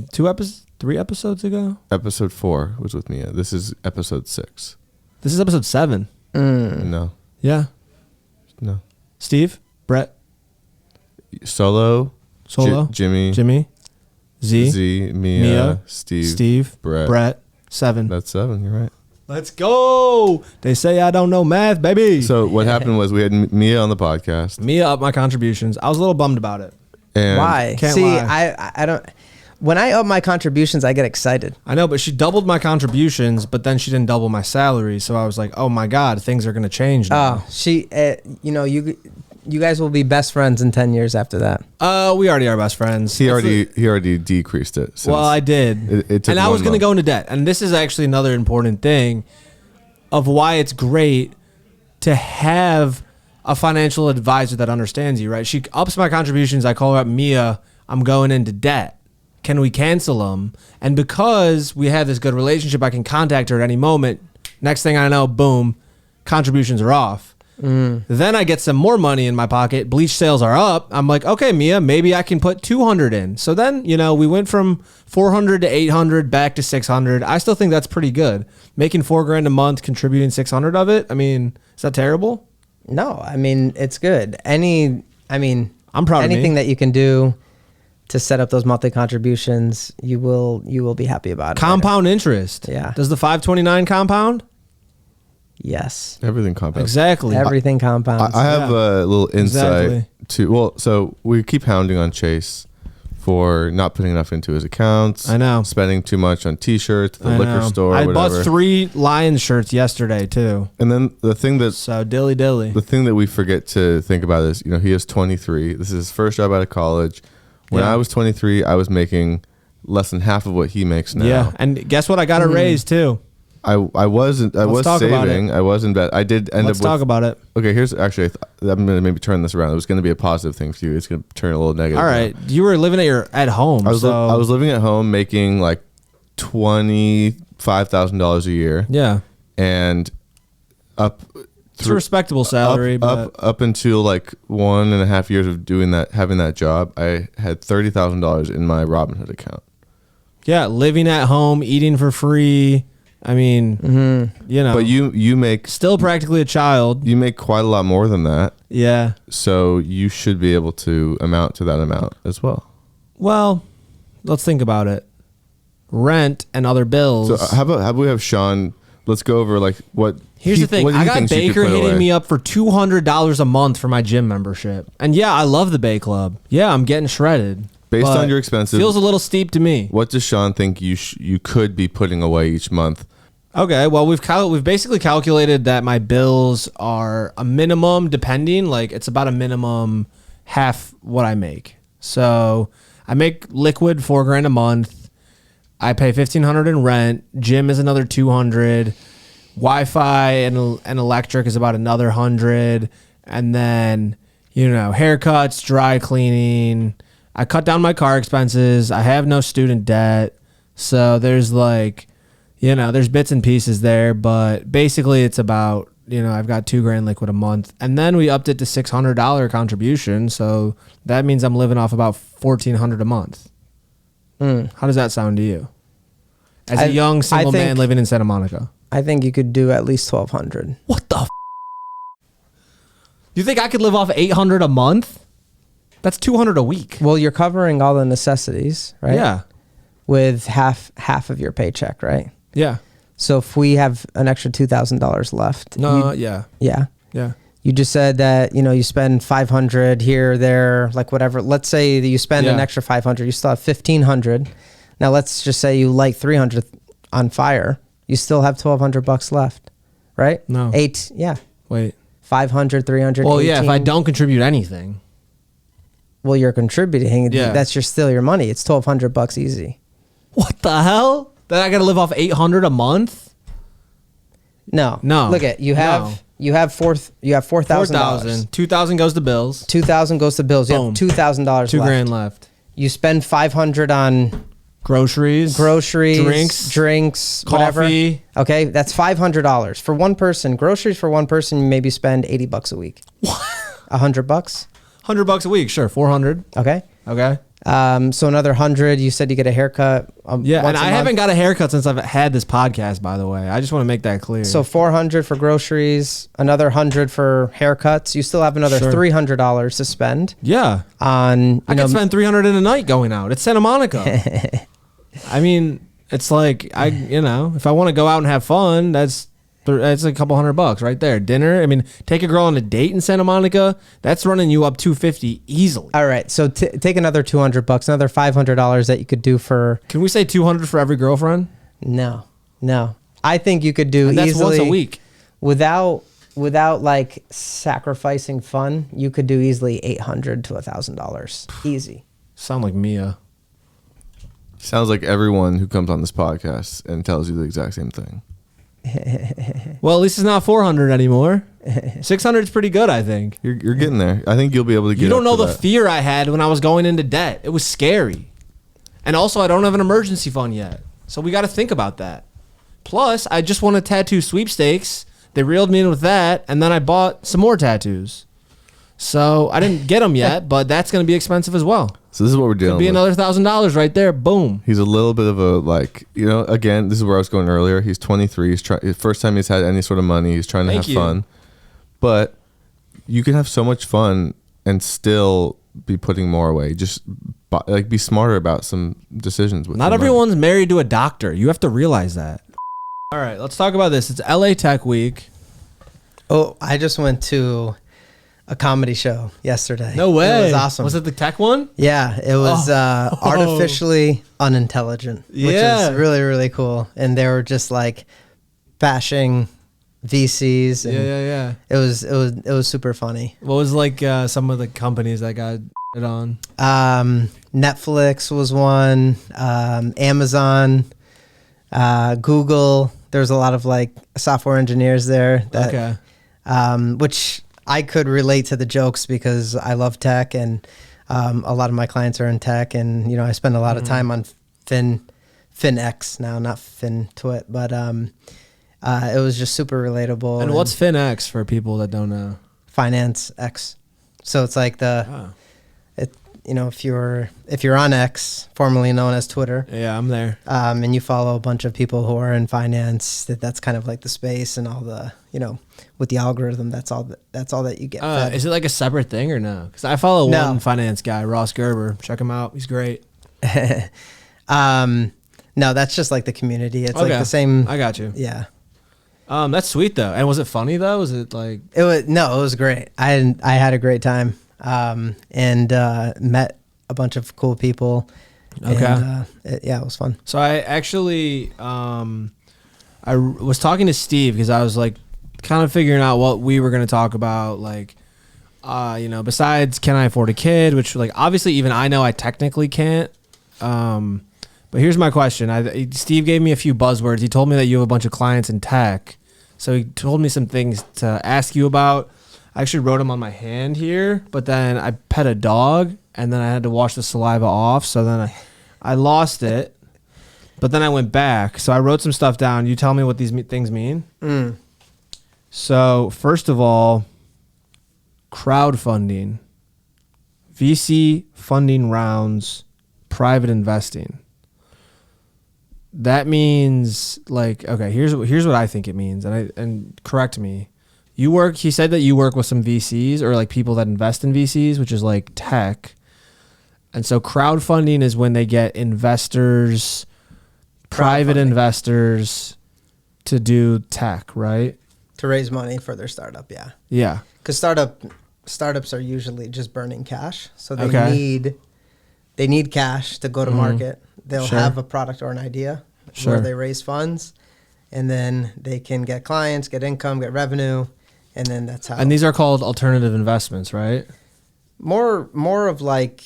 3 episodes ago? Episode 4 was with Mia. This is episode 6. This is episode 7. No. Yeah. No. Steve? Brett? Solo. Jimmy. Z. Mia. Steve. Brett. 7. That's 7. You're right. Let's go. They say I don't know math, baby. So what happened was we had Mia on the podcast. Mia upped my contributions. I was a little bummed about it. And Why? Can't See, lie. I don't. When I up my contributions, I get excited. I know, but she doubled my contributions, but then she didn't double my salary. So I was like, oh my God, things are going to change now. You guys will be best friends in 10 years after that. We already are best friends. He already decreased it. Well, I did. It took and I was going to month. go into debt. And this is actually another important thing of why it's great to have a financial advisor that understands you, right? She ups my contributions. I call her up, Mia, I'm going into debt. Can we cancel them? And because we have this good relationship, I can contact her at any moment. Next thing I know, boom, contributions are off. Then I get some more money in my pocket. Bleach sales are up. I'm like, okay, Mia, maybe I can put 200 in. So then, we went from 400 to 800 back to 600. I still think that's pretty good. Making $4,000 a month, contributing 600 of it. I mean, is that terrible? No, I mean, it's good. I'm proud of anything me. that you can do to set up those monthly contributions, you will be happy about it. Compound interest. Yeah. Does the 529 compound? Yes. Everything compounds. Exactly. Everything compounds. I have a little insight Exactly. so we keep hounding on Chase for not putting enough into his accounts. I know. Spending too much on t-shirts, the I liquor know. store, I whatever. bought 3 Lions shirts yesterday too. And then the thing that So dilly. the thing that we forget to think about is, he is 23. This is his first job out of college. When Yeah. I was 23, I was making less than half of what he makes now. Yeah. And guess what? I got a raise too. I was talk about saving. it. I was in bed. I did end Let's up with, talk about it. Okay, here's actually I'm going to maybe turn this around. It was going to be a positive thing for you. It's going to turn a little negative. All right. You were living at home. I was living at home making like $25,000 a year. Yeah. And It's a respectable salary, but up until like 1.5 years of having that job, I had $30,000 in my Robinhood account. yeah, living at home, eating for free. I mean, But you make still practically a child. you make quite a lot more than that, Yeah. so you should be able to amount to that amount as well. Well, let's think about it. Rent and other bills. So how about we have Shawn? Let's go over like what. Here's the thing. what he I got thinks you could Baker put hitting away. me up for $200 a month for my gym membership. And yeah, I love the Bay Club. Yeah, I'm getting shredded. Based but on your expenses. feels a little steep to me. What does Shawn think you could be putting away each month? Okay, well we've basically calculated that my bills are a minimum, depending, like it's about a minimum half what I make. So I make liquid $4,000 a month. I pay $1,500 in rent. Gym is another $200. Wi-Fi and electric is about another $100, and then haircuts, dry cleaning. I cut down my car expenses. I have no student debt. So there's like, there's bits and pieces there, but basically it's about, I've got $2,000 liquid a month, and then we upped it to $600 contribution. So that means I'm living off about $1,400 a month. How does that sound to you? As a young single man living in Santa Monica. I think you could do at least 1,200. What the You think I could live off $800 a month? That's $200 a week. Well, you're covering all the necessities, right? Yeah. With half of your paycheck, right? Yeah. So if we have an extra $2,000 left. Yeah. Yeah. Yeah. You just said that, you spend $500 here, there, like whatever. Let's say that you spend an extra $500. You still have $1,500. Now let's just say you light $300 on fire. You still have $1,200 left, right? No. Yeah. Wait. 500, 300. Well, 18. yeah. If I don't contribute anything. Well, you're contributing. Yeah. That's still your money. It's $1,200 easy. What the hell? Then I got to live off $800 a month? No. Look at you have $4,000. $2,000 goes to bills. $2,000 goes to bills. You have $2,000 left. $2,000 left. You spend $500 on groceries, drinks, coffee. Whatever. Okay, that's $500 for one person. Groceries for one person, you maybe spend $80 a week. What? $100. $100 a week, sure. $400. Okay. So another 100. You said you get a haircut. Yeah, and I haven't got a haircut since I've had this podcast. By the way, I just want to make that clear. So 400 for groceries, another 100 for haircuts. You still have another $300 to spend. Yeah, I can spend $300 in a night going out. It's Santa Monica. I mean, it's like if I want to go out and have fun, that's a couple $100 right there. Dinner. I mean, take a girl on a date in Santa Monica. That's running you up $250 easily. All right, so take another $200, another $500 that you could do for. Can we say $200 for every girlfriend? No. I think you could do and that's easily once a week without like sacrificing fun. You could do easily $800 to $1,000 easy. Sound like Mia. Sounds like everyone who comes on this podcast and tells you the exact same thing. Well, at least it's not 400 anymore. 600 is pretty good, I think. You're getting there. I think you'll be able to get. You don't know the that. fear I had when I was going into debt. It was scary. And also, I don't have an emergency fund yet. So we got to think about that. Plus, I just won a tattoo sweepstakes. They reeled me in with that, and then I bought some more tattoos. So I didn't get them yet, but that's going to be expensive as well. So this is what we're dealing with. Could be another $1,000 right there. Boom. He's a little bit of a again, this is where I was going earlier. He's 23. He's first time he's had any sort of money. He's trying to have fun. But you can have so much fun and still be putting more away. Just be smarter about some decisions with Not everyone's married to a doctor. You have to realize that. All right, let's talk about this. It's LA Tech Week. Oh, I just went to a comedy show yesterday. No way. It was awesome. Was it the tech one? Yeah, it was artificially unintelligent, which is really, really cool. And they were just like bashing VCs. And yeah. It was super funny. What was like some of the companies that got it on? Netflix was one, Amazon, Google. There was a lot of like software engineers there that, which I could relate to the jokes because I love tech and a lot of my clients are in tech, and I spend a lot of time on FinX now, not FinTwit, but it was just super relatable. And what's FinX for people that don't know? Finance X. So it's like if you're on X, formerly known as Twitter. Yeah, I'm there. And you follow a bunch of people who are in finance, that's kind of like the space and all the, with the algorithm, that's all that you get. Is it like a separate thing or no? Because I follow one finance guy, Ross Gerber. Check him out. He's great. No, that's just like the community. It's like the same. I got you. Yeah. That's sweet though. And was it funny though? Was it like? It was great. I had a great time. And met a bunch of cool people. Okay. And, it was fun. So I actually, I was talking to Steve because I was like kind of figuring out what we were going to talk about. Like, besides can I afford a kid, which like obviously even I know I technically can't. But here's my question. Steve gave me a few buzzwords. He told me that you have a bunch of clients in tech. So he told me some things to ask you about. I actually wrote them on my hand here, but then I pet a dog and then I had to wash the saliva off. So then I lost it. But then I went back. So I wrote some stuff down. You tell me what these things mean. So first of all, crowdfunding, VC funding rounds, private investing. That means like, okay, here's what I think it means. And correct me. He said that you work with some VCs or like people that invest in VCs, which is like tech. And so crowdfunding is when they get investors, private investors to do tech, right? To raise money for their startup, yeah. Yeah. Because startups are usually just burning cash. So they need cash to go to market. They'll have a product or an idea where they raise funds, and then they can get clients, get income, get revenue, and then that's how. And these are called alternative investments, right? More of like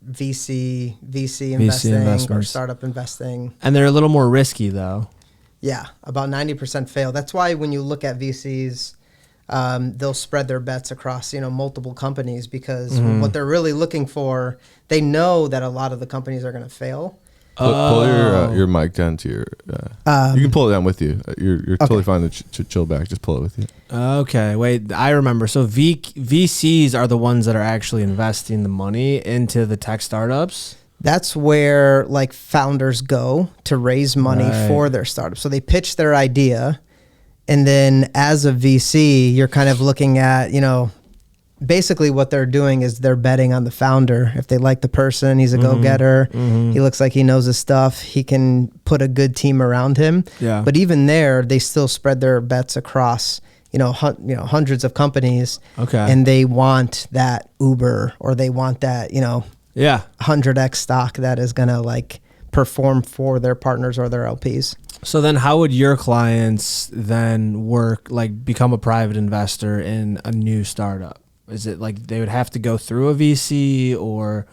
VC investing or startup investing. And they're a little more risky though. Yeah, about 90% fail. That's why when you look at VCs, they'll spread their bets across, multiple companies because what they're really looking for, they know that a lot of the companies are going to fail. Pull your mic down to your. You can pull it down with you. You're totally fine to chill back. Just pull it with you. Okay, wait. I remember. So VCs are the ones that are actually investing the money into the tech startups. That's where like founders go to raise money for their startup. So they pitch their idea, and then as a VC, you're kind of looking at, basically what they're doing is they're betting on the founder. If they like the person, he's a go-getter. He looks like he knows his stuff. He can put a good team around him. Yeah. But even there, they still spread their bets across, hundreds of companies. Okay. And they want that Uber, or they want that, 100x stock that is going to like perform for their partners or their LPs. So then how would your clients then become a private investor in a new startup? Is it like they would have to go through a VC, or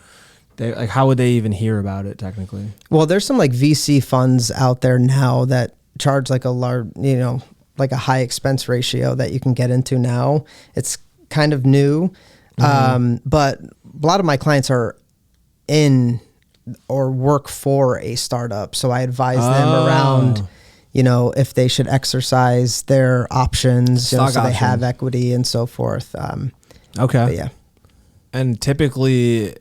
how would they even hear about it technically? Well, there's some like VC funds out there now that charge like a large, like a high expense ratio that you can get into now. It's kind of new. But a lot of my clients are in or work for a startup. So I advise them around, if they should exercise their options, so they have equity and so forth. Okay. But yeah. And typically,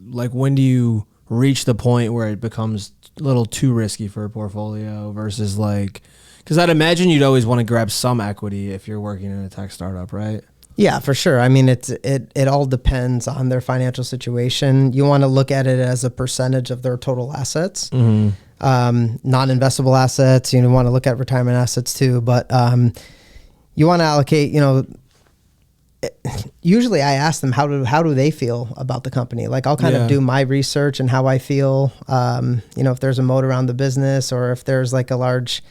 like, when do you reach the point where it becomes a little too risky for a portfolio versus like, because I'd imagine you'd always want to grab some equity if you're working in a tech startup, right? Yeah, for sure. I mean, it all depends on their financial situation. You want to look at it as a percentage of their total assets, non-investable assets. You want to look at retirement assets too, but you want to allocate. Usually, I ask them how do they feel about the company. Like I'll kind of do my research and how I feel. If there's a moat around the business, or if there's like a large,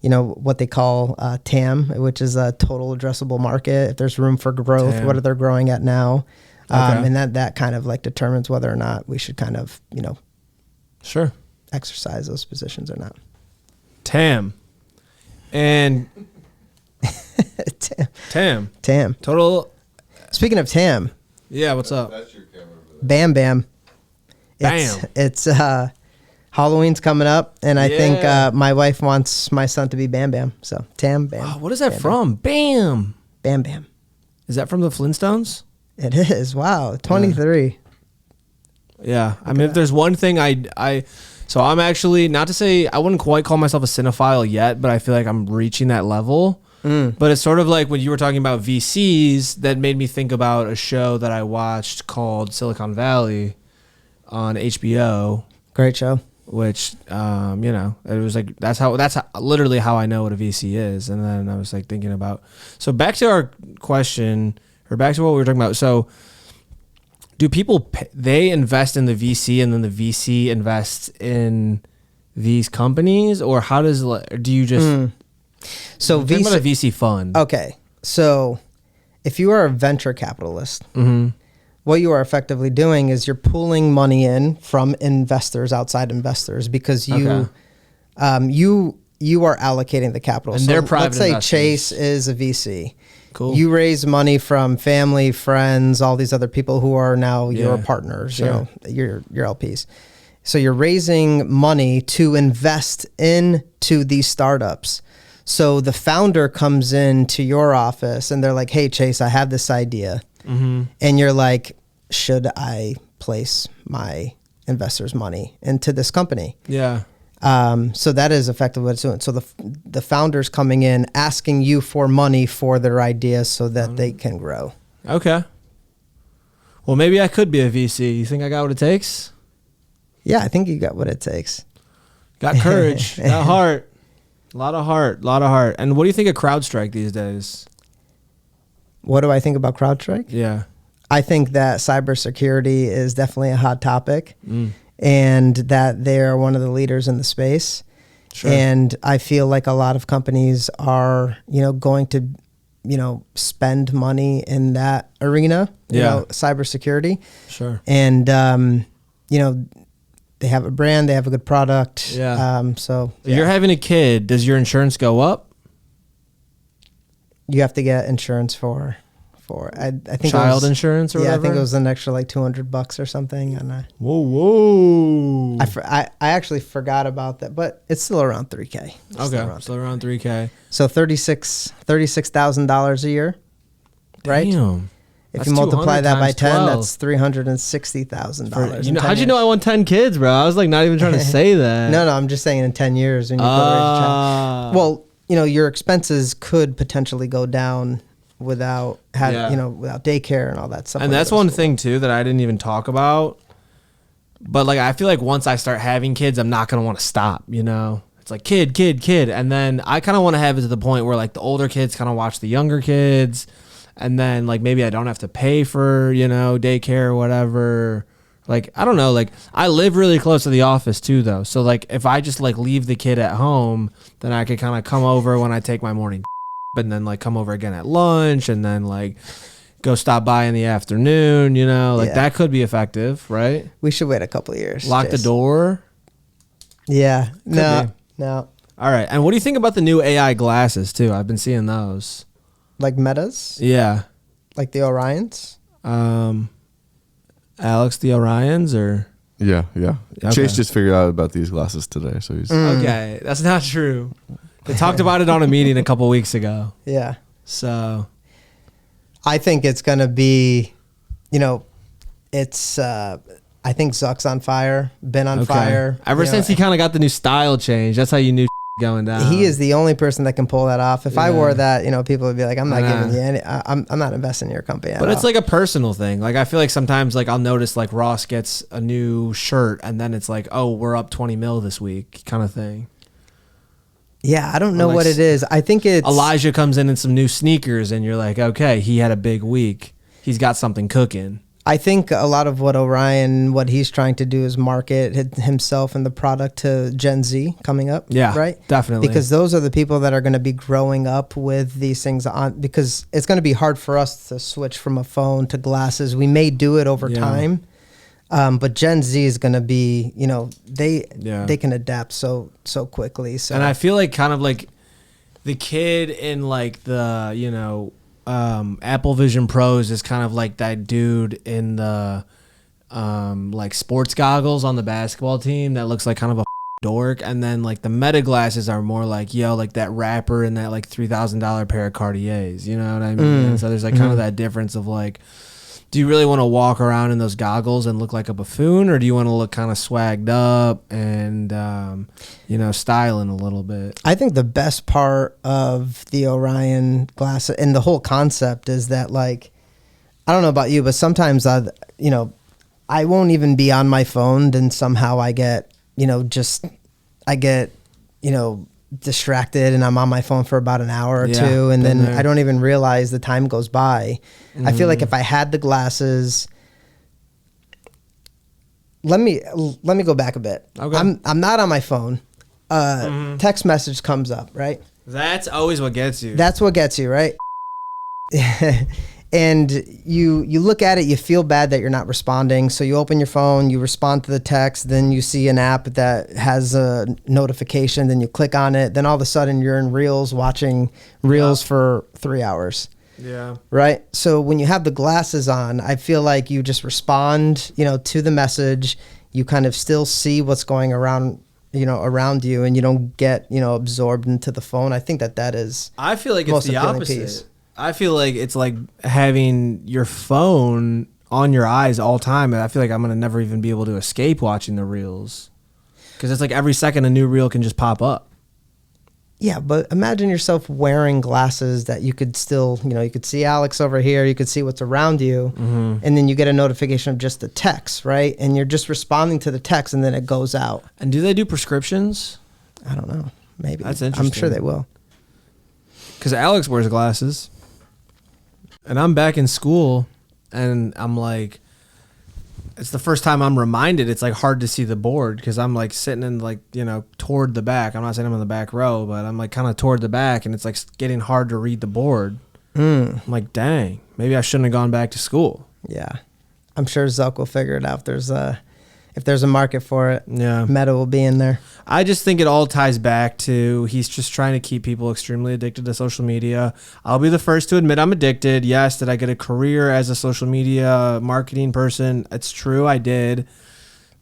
what they call TAM, which is a total addressable market. If there's room for growth, TAM. What are they growing at now? And that kind of like determines whether or not we should kind of, sure, exercise those positions or not. TAM. And TAM. Total. Speaking of TAM. Yeah, what's up? That's your camera over there. Bam Bam. It's Halloween's coming up, and I think my wife wants my son to be Bam Bam. So Tam Bam. Oh, what is that Bam from? Bam. Bam Bam. Is that from the Flintstones? It is. Wow. 23. Yeah. I mean, if there's one thing so I'm actually, not to say, I wouldn't quite call myself a cinephile yet, but I feel like I'm reaching that level. But it's sort of like when you were talking about VCs, that made me think about a show that I watched called Silicon Valley on HBO. Great show. Which, it was like, that's literally how I know what a VC is. And then I was like thinking about, so back to our question, or back to what we were talking about. So do people, they invest in the VC and then the VC invests in these companies, or how do you just... So about a VC fund. Okay. So if you are a venture capitalist, what you are effectively doing is you're pulling money in from investors, outside investors, because you are allocating the capital. And they're private Let's say investors. Chase is a VC. Cool. You raise money from family, friends, all these other people who are now your partners, your LPs. So you're raising money to invest into these startups. So the founder comes into your office and they're like, hey, Chase, I have this idea. Mm-hmm. And you're like, should I place my investors' money into this company? Yeah. So that is effectively what it's doing. So the founder's coming in asking you for money for their ideas so that they can grow. Okay. Well, maybe I could be a VC. You think I got what it takes? Yeah, I think you got what it takes. Got courage, got heart. A lot of heart. And what do you think of CrowdStrike these days? What do I think about CrowdStrike? Yeah. I think that cybersecurity is definitely a hot topic and that they're one of the leaders in the space. Sure. And I feel like a lot of companies are, going to, spend money in that arena, cybersecurity. Sure. And, they have a brand, they have a good product. Yeah. You're having a kid. Does your insurance go up? You have to get insurance for I think child insurance or whatever? I think it was an extra like $200 or something. And whoa. I actually forgot about that, but it's still around $3,000. Still around $3,000. So $36,000 a year, right? Damn. If you multiply that by 10, that's $360,000. How'd you know I want 10 kids, bro? I was like not even trying to say that. No, I'm just saying in 10 years when you raise a child. Well, your expenses could potentially go down without without daycare and all that stuff. And that's one thing too that I didn't even talk about. But like I feel like once I start having kids, I'm not gonna want to stop. It's like kid, and then I kind of want to have it to the point where like the older kids kind of watch the younger kids, and then like maybe I don't have to pay for daycare or whatever. Like I don't know. Like I live really close to the office too, though. So like if I just like leave the kid at home, then I could kind of come over when I take my morning. And then like come over again at lunch and then like go stop by in the afternoon, that could be effective, right? We should wait a couple of years. Lock the door. Yeah. No. All right. And what do you think about the new AI glasses too? I've been seeing those. Like Metas? Yeah. Like the Orions? Alex, the Orions or? Yeah. Okay. Chase just figured out about these glasses today. So he's okay. That's not true. They talked about it on a meeting a couple weeks ago. Yeah. So I think it's going to be, it's, I think Zuck's on fire, been on fire. Ever since he kind of got the new style change, that's how you knew going down. He is the only person that can pull that off. If I wore that, people would be like, I'm not giving you any, I'm not investing in your company. But it's like a personal thing. Like I feel like sometimes like I'll notice like Ross gets a new shirt and then it's like, oh, we're up 20 mil this week kind of thing. Yeah, I don't know what it is. I think it's... Elijah comes in some new sneakers and you're like, okay, he had a big week. He's got something cooking. I think a lot of what he's trying to do is market himself and the product to Gen Z coming up. Yeah, right? Definitely. Because those are the people that are going to be growing up with these things on, because it's going to be hard for us to switch from a phone to glasses. We may do it over time. But Gen Z is going to be, they can adapt so quickly. So, and I feel like kind of like the kid in like the, Apple Vision Pros is kind of like that dude in the like sports goggles on the basketball team that looks like kind of a dork. And then like the Meta glasses are more like, like that rapper in that like $3,000 pair of Cartiers. You know what I mean? And so there's like kind of that difference of like, do you really want to walk around in those goggles and look like a buffoon, or do you want to look kind of swagged up and, styling a little bit? I think the best part of the Orion glass and the whole concept is that, like, I don't know about you, but sometimes I won't even be on my phone, then somehow I get, distracted and I'm on my phone for about an hour or two, and then I don't even realize the time goes by. I feel like if I had the glasses, let me go back a bit. Okay. I'm not on my phone. Text message comes up, right? That's always what gets you. That's what gets you, right? And you look at it, you feel bad that you're not responding. So you open your phone, you respond to the text, then you see an app that has a notification, then you click on it. Then all of a sudden you're in Reels watching Reels for 3 hours. Yeah. Right? So when you have the glasses on, I feel like you just respond, to the message. you kind of still see what's going around, around you, and you don't get, absorbed into the phone. I think that is. I feel like it's the opposite. Piece. I feel like it's like having your phone on your eyes all time. And I feel like I'm going to never even be able to escape watching the reels. Because it's like every second a new reel can just pop up. Yeah, but imagine yourself wearing glasses that you could still, you could see Alex over here, you could see what's around you, and then you get a notification of just the text, right? And you're just responding to the text, and then it goes out. And do they do prescriptions? I don't know. Maybe. That's interesting. I'm sure they will. Because Alex wears glasses, and I'm back in school, and I'm like, it's the first time I'm reminded it's like hard to see the board because I'm like sitting in like, toward the back. I'm not saying I'm in the back row, but I'm like kind of toward the back, and it's like getting hard to read the board. I'm like, dang, maybe I shouldn't have gone back to school. Yeah. I'm sure Zuck will figure it out. If there's a market for it, yeah, Meta will be in there. I just think it all ties back to he's just trying to keep people extremely addicted to social media. I'll be the first to admit I'm addicted. Yes, did I get a career as a social media marketing person? It's true, I did.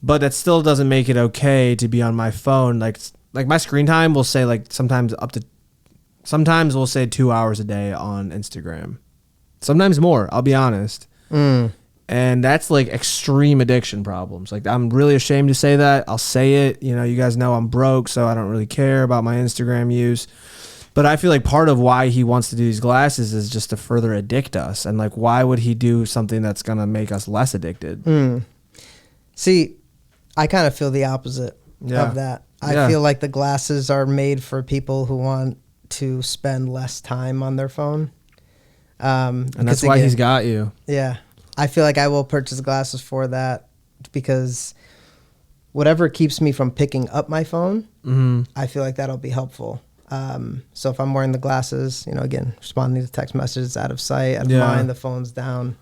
But that still doesn't make it okay to be on my phone. Like my screen time will say like sometimes we'll say 2 hours a day on Instagram. Sometimes more, I'll be honest. And that's like extreme addiction problems. Like I'm really ashamed to say that. I'll say it. You guys know I'm broke, so I don't really care about my Instagram use. But I feel like part of why he wants to do these glasses is just to further addict us. And like, why would he do something that's going to make us less addicted? See, I kind of feel the opposite of that. I feel like the glasses are made for people who want to spend less time on their phone. And that's why he's got you. Yeah. I feel like I will purchase glasses for that because whatever keeps me from picking up my phone, I feel like that'll be helpful. So if I'm wearing the glasses, again, responding to text messages out of sight, out of mind, the phone's down.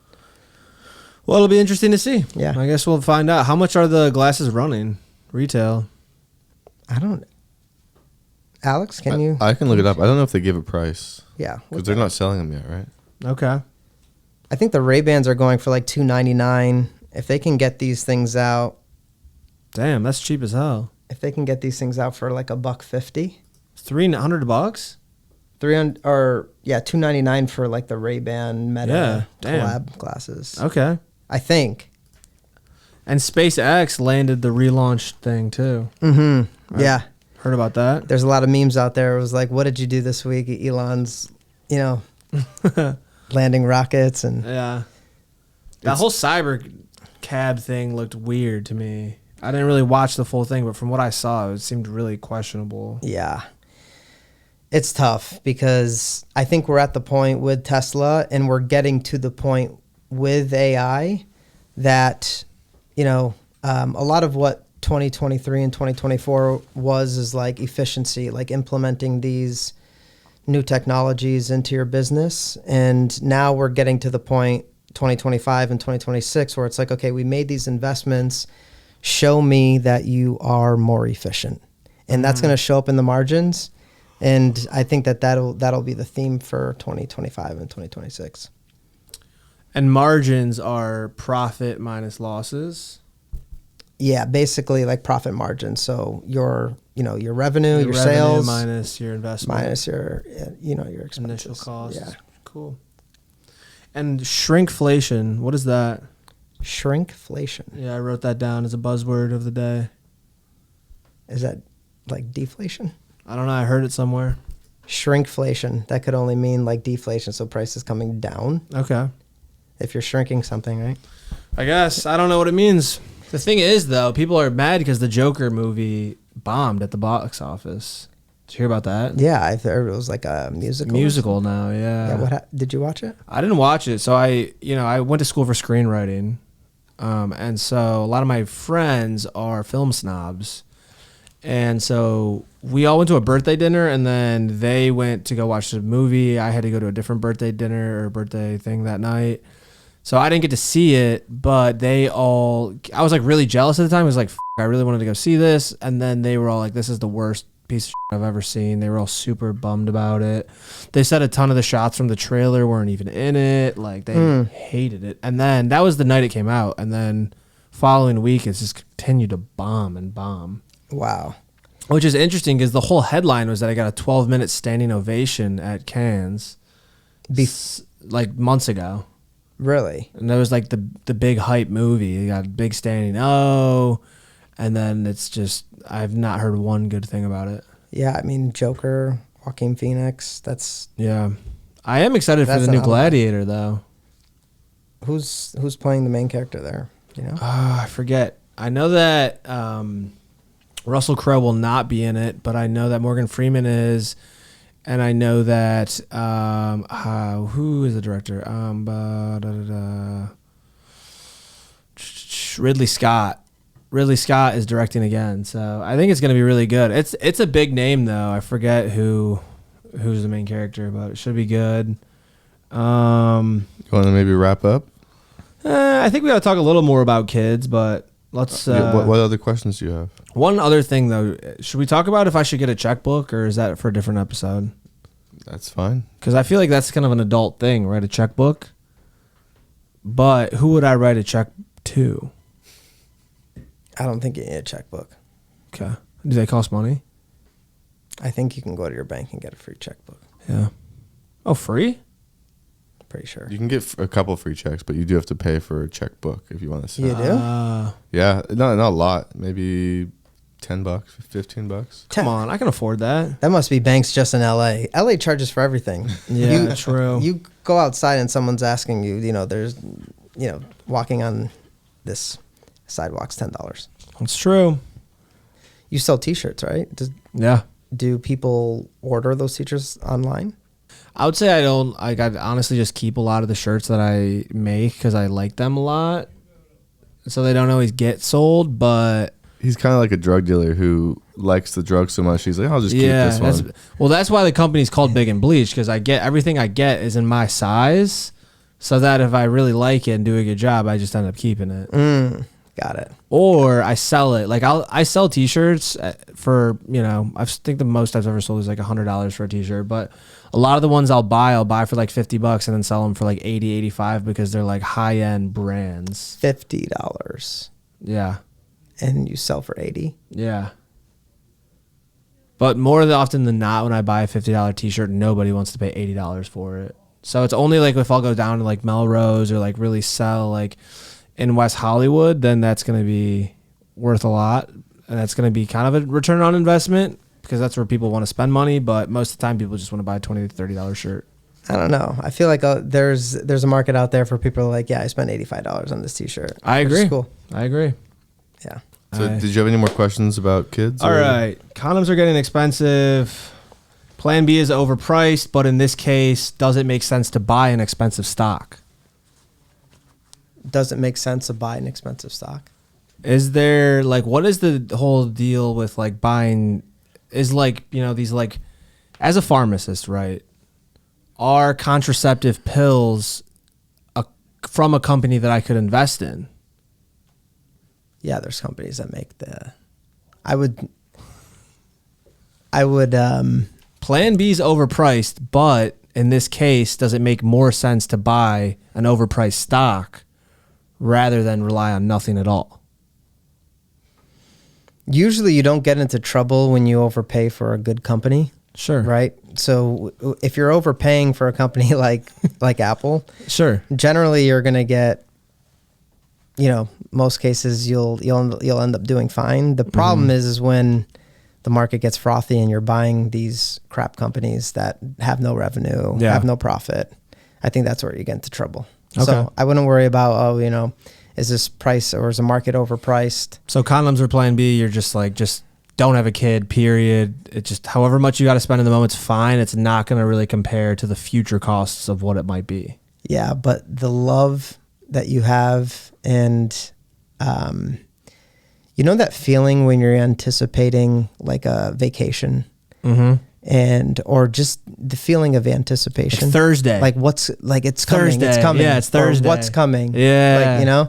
Well, it'll be interesting to see. Yeah. I guess we'll find out. How much are the glasses running retail? Alex, can you? I can look it up. I don't know if they give a price. Yeah. Because they're not selling them yet, right? Okay. I think the Ray-Bans are going for like $299. If they can get these things out. Damn, that's cheap as hell. If they can get these things out for like $150. $300? $299 for like the Ray-Ban Meta collab glasses. Okay. I think. And SpaceX landed the relaunch thing too. Mm-hmm. Yeah. Heard about that? There's a lot of memes out there. It was like, what did you do this week? Elon's, landing rockets and that whole cyber cab thing looked weird to me. I didn't really watch the full thing, but from what I saw, it seemed really questionable. Yeah. It's tough because I think we're at the point with Tesla and we're getting to the point with AI that, a lot of what 2023 and 2024 is like efficiency, like implementing these new technologies into your business. And now we're getting to the point 2025 and 2026 where it's like, okay, we made these investments. Show me that you are more efficient. And that's going to show up in the margins. And I think that'll be the theme for 2025 and 2026. And margins are profit minus losses. Yeah, basically like profit margin. So your revenue, your sales minus your investment, minus your your expenses. Initial costs. Yeah, cool. And shrinkflation, what is that? Shrinkflation. Yeah, I wrote that down as a buzzword of the day. Is that like deflation? I don't know. I heard it somewhere. Shrinkflation. That could only mean like deflation. So prices coming down. Okay. If you're shrinking something, right? I guess. I don't know what it means. The thing is, though, people are mad because the Joker movie bombed at the box office. Did you hear about that? Yeah, I heard it was like a musical. Musical now, yeah. Yeah. Did you watch it? I didn't watch it. So I went to school for screenwriting, and so a lot of my friends are film snobs, and so we all went to a birthday dinner, and then they went to go watch the movie. I had to go to a different birthday dinner or birthday thing that night. So I didn't get to see it, but I was like really jealous at the time. I was like, I really wanted to go see this. And then they were all like, this is the worst piece of I've ever seen. They were all super bummed about it. They said a ton of the shots from the trailer weren't even in it. Like they hated it. And then that was the night it came out. And then following week, it's just continued to bomb and bomb. Wow. Which is interesting because the whole headline was that I got a 12-minute standing ovation at Cannes like months ago. Really? And there was like the big hype movie. You got big standing and then it's just, I've not heard one good thing about it. Yeah, I mean, Joker, Joaquin Phoenix, that's... Yeah. I am excited for the new Gladiator, though. Who's playing the main character there? You know? I forget. I know that Russell Crowe will not be in it, but I know that Morgan Freeman is, and I know that who is the director? Ridley Scott. Ridley Scott is directing again, so I think it's going to be really good. It's a big name though. I forget who's the main character, but it should be good. You want to maybe wrap up? I think we got to talk a little more about kids, but let's. What other questions do you have? One other thing though, should we talk about if I should get a checkbook, or is that for a different episode? That's fine. Because I feel like that's kind of an adult thing, write a checkbook. But who would I write a check to? I don't think you need a checkbook. Okay. Do they cost money? I think you can go to your bank and get a free checkbook. Yeah. Oh, free? Pretty sure. You can get a couple free checks, but you do have to pay for a checkbook if you want to send. You do? Yeah, not a lot. Maybe $10, $15. Come on, I can afford that. That must be banks just in LA. LA charges for everything. Yeah, true. You go outside and someone's asking you, there's, walking on this sidewalk's $10. It's true. You sell T-shirts, right? Yeah. Do people order those T-shirts online? I would say I don't. I honestly just keep a lot of the shirts that I make because I like them a lot. So they don't always get sold, but... He's kind of like a drug dealer who likes the drug so much. He's like, I'll just keep this one. Well, that's why the company's called Big and Bleach, because I get everything I get is in my size, so that if I really like it and do a good job, I just end up keeping it. Got it. Or I sell it. Like I sell T-shirts for, I think the most I've ever sold is like $100 for a T-shirt. But a lot of the ones I'll buy for like $50 and then sell them for like $80, $85 because they're like high-end brands. $50. Yeah. And you sell for $80? Yeah. But more often than not, when I buy a $50 T-shirt, nobody wants to pay $80 for it. So it's only like if I'll go down to like Melrose or like really sell like in West Hollywood, then that's going to be worth a lot. And that's going to be kind of a return on investment because that's where people want to spend money. But most of the time, people just want to buy a $20 to $30 shirt. I don't know. I feel like there's a market out there for people who are like, yeah, I spent $85 on this T-shirt. I agree. Cool. I agree. Yeah. So did you have any more questions about kids? All right. Condoms are getting expensive. Plan B is overpriced, but in this case, does it make sense to buy an expensive stock? Does it make sense to buy an expensive stock? Is there what is the whole deal with buying these as a pharmacist, right? Are contraceptive pills from a company that I could invest in? Yeah, there's companies that make I would Plan B is overpriced, but in this case, does it make more sense to buy an overpriced stock rather than rely on nothing at all? Usually you don't get into trouble when you overpay for a good company. Sure. Right? So if you're overpaying for a company like Apple, sure. Generally you're going to get, most cases you'll end up doing fine. The problem is when the market gets frothy and you're buying these crap companies that have no revenue, have no profit. I think that's where you get into trouble. Okay. So I wouldn't worry about, is this price or is the market overpriced? So condoms are plan B. You're just don't have a kid, period. It's just however much you got to spend in the moment's fine. It's not going to really compare to the future costs of what it might be. Yeah, but the love that you have and, that feeling when you're anticipating like a vacation or just the feeling of anticipation. Like Thursday. It's coming. It's coming. Yeah, it's Thursday. Or what's coming. Yeah.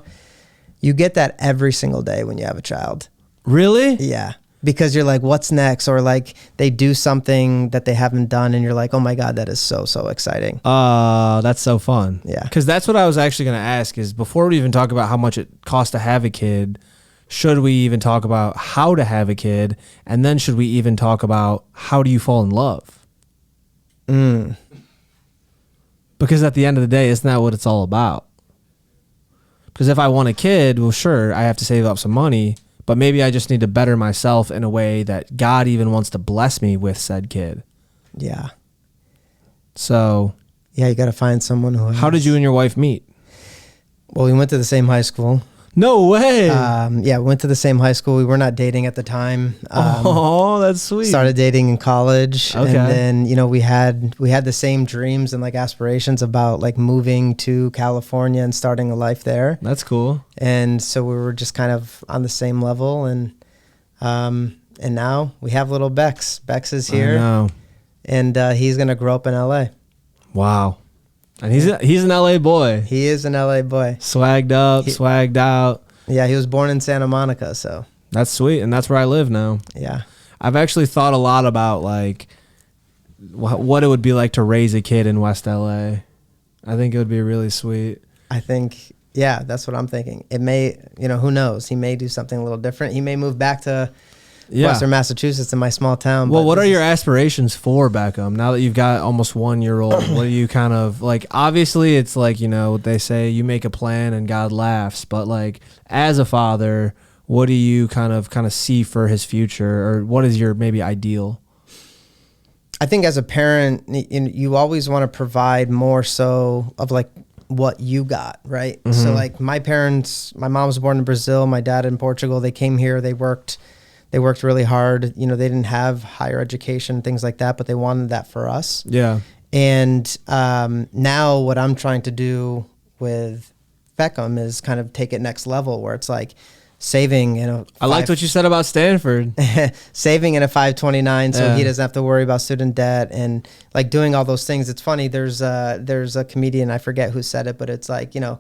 You get that every single day when you have a child. Really? Yeah. because you're like, what's next? Or like they do something that they haven't done and you're like, oh my God, that is so exciting. That's so fun. Yeah. Because that's what I was actually going to ask is before we even talk about how much it costs to have a kid, should we even talk about how to have a kid? And then should we even talk about how do you fall in love? Because at the end of the day, isn't that what it's all about? Because if I want a kid, well, sure, I have to save up some money, but maybe I just need to better myself in a way that God even wants to bless me with said kid. Yeah. So. Yeah, you got to find someone who. How did you and your wife meet? Well, we went to the same high school. No way. Yeah, we went to the same high school. We were not dating at the time. Oh, that's sweet. Started dating in college. Okay. And then, you know, we had the same dreams and like aspirations about like moving to California and starting a life there. That's cool. And so we were just kind of on the same level. And now we have little Bex. Bex is here. I know. And he's going to grow up in LA. Wow. And he's an LA boy. He is an LA boy. Swagged up, swagged out. Yeah, he was born in Santa Monica, so. That's sweet, and that's where I live now. Yeah. I've actually thought a lot about like what it would be like to raise a kid in West LA. I think it would be really sweet. I think, yeah, that's what I'm thinking. It may, you know, who knows? He may do something a little different. He may move back to Western Massachusetts in my small town. Well, what are your aspirations for Beckham now that you've got almost 1 year old? What are you kind of like? Obviously, it's like, you know, what they say, you make a plan and God laughs. But like as a father, what do you kind of see for his future, or what is your maybe ideal? I think as a parent, you always want to provide more so of like what you got, right? Mm-hmm. So like my parents, my mom was born in Brazil, my dad in Portugal. They came here, they worked really hard. You know, they didn't have higher education, things like that, but they wanted that for us. Yeah. And now what I'm trying to do with Beckham is kind of take it next level where it's like saving, you know. I liked what you said about Stanford. Saving in a 529 so he doesn't have to worry about student debt and like doing all those things. It's funny. There's a comedian, I forget who said it, but it's like, you know,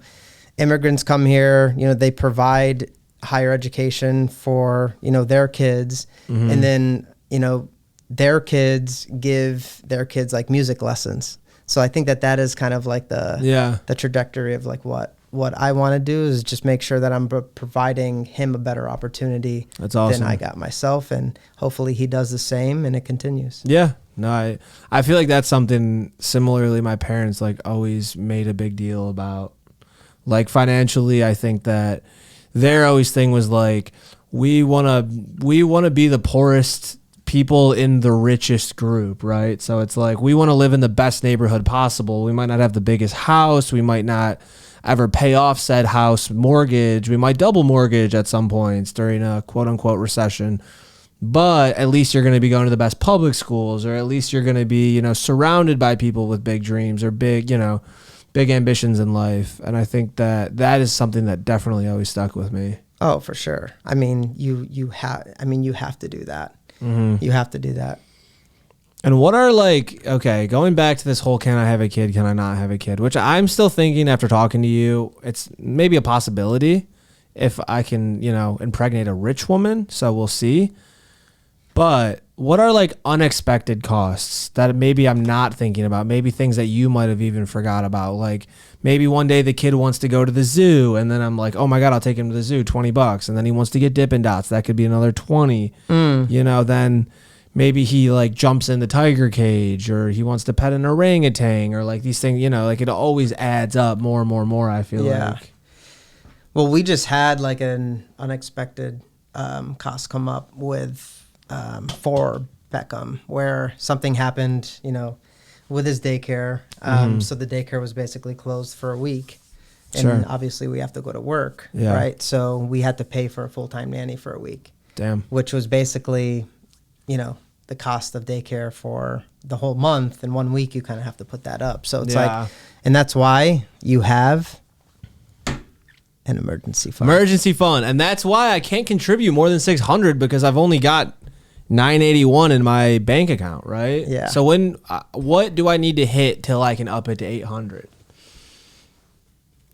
immigrants come here, you know, they provide higher education for, you know, their kids, and then, you know, their kids give their kids like music lessons. So I think that is kind of like the trajectory of like what I want to do is just make sure that I'm providing him a better opportunity than I got myself, and hopefully he does the same and it continues. Yeah. No, I feel like that's something similarly my parents like always made a big deal about. Like financially, I think that their always thing was like, we want to be the poorest people in the richest group, right? So it's like, we want to live in the best neighborhood possible. We might not have the biggest house. We might not ever pay off said house mortgage. We might double mortgage at some points during a quote unquote recession, but at least you're going to be going to the best public schools, or at least you're going to be, you know, surrounded by people with big dreams or big, you know, big ambitions in life. And I think that is something that definitely always stuck with me. Oh, for sure. I mean, you have to do that. Mm-hmm. You have to do that. And what are like, okay, going back to this whole, can I have a kid? Can I not have a kid? Which I'm still thinking after talking to you, it's maybe a possibility if I can, you know, impregnate a rich woman. So we'll see. But what are like unexpected costs that maybe I'm not thinking about? Maybe things that you might have even forgot about. Like maybe one day the kid wants to go to the zoo, and then I'm like, oh my God, I'll take him to the zoo, $20. And then he wants to get Dippin' Dots. That could be another 20. You know, then maybe he like jumps in the tiger cage, or he wants to pet an orangutan, or like these things, you know, like it always adds up more and more and more, I feel like. Well, we just had like an unexpected cost come up with for Beckham, where something happened, you know, with his daycare. So the daycare was basically closed for a week, and obviously we have to go to work, right? So we had to pay for a full-time nanny for a week. Damn. Which was basically, you know, the cost of daycare for the whole month. In 1 week, you kind of have to put that up. So it's like, and that's why you have an emergency fund. Emergency fund. And that's why I can't contribute more than $600, because I've only got $981 in my bank account, right? Yeah. So when what do I need to hit till I can up it to $800?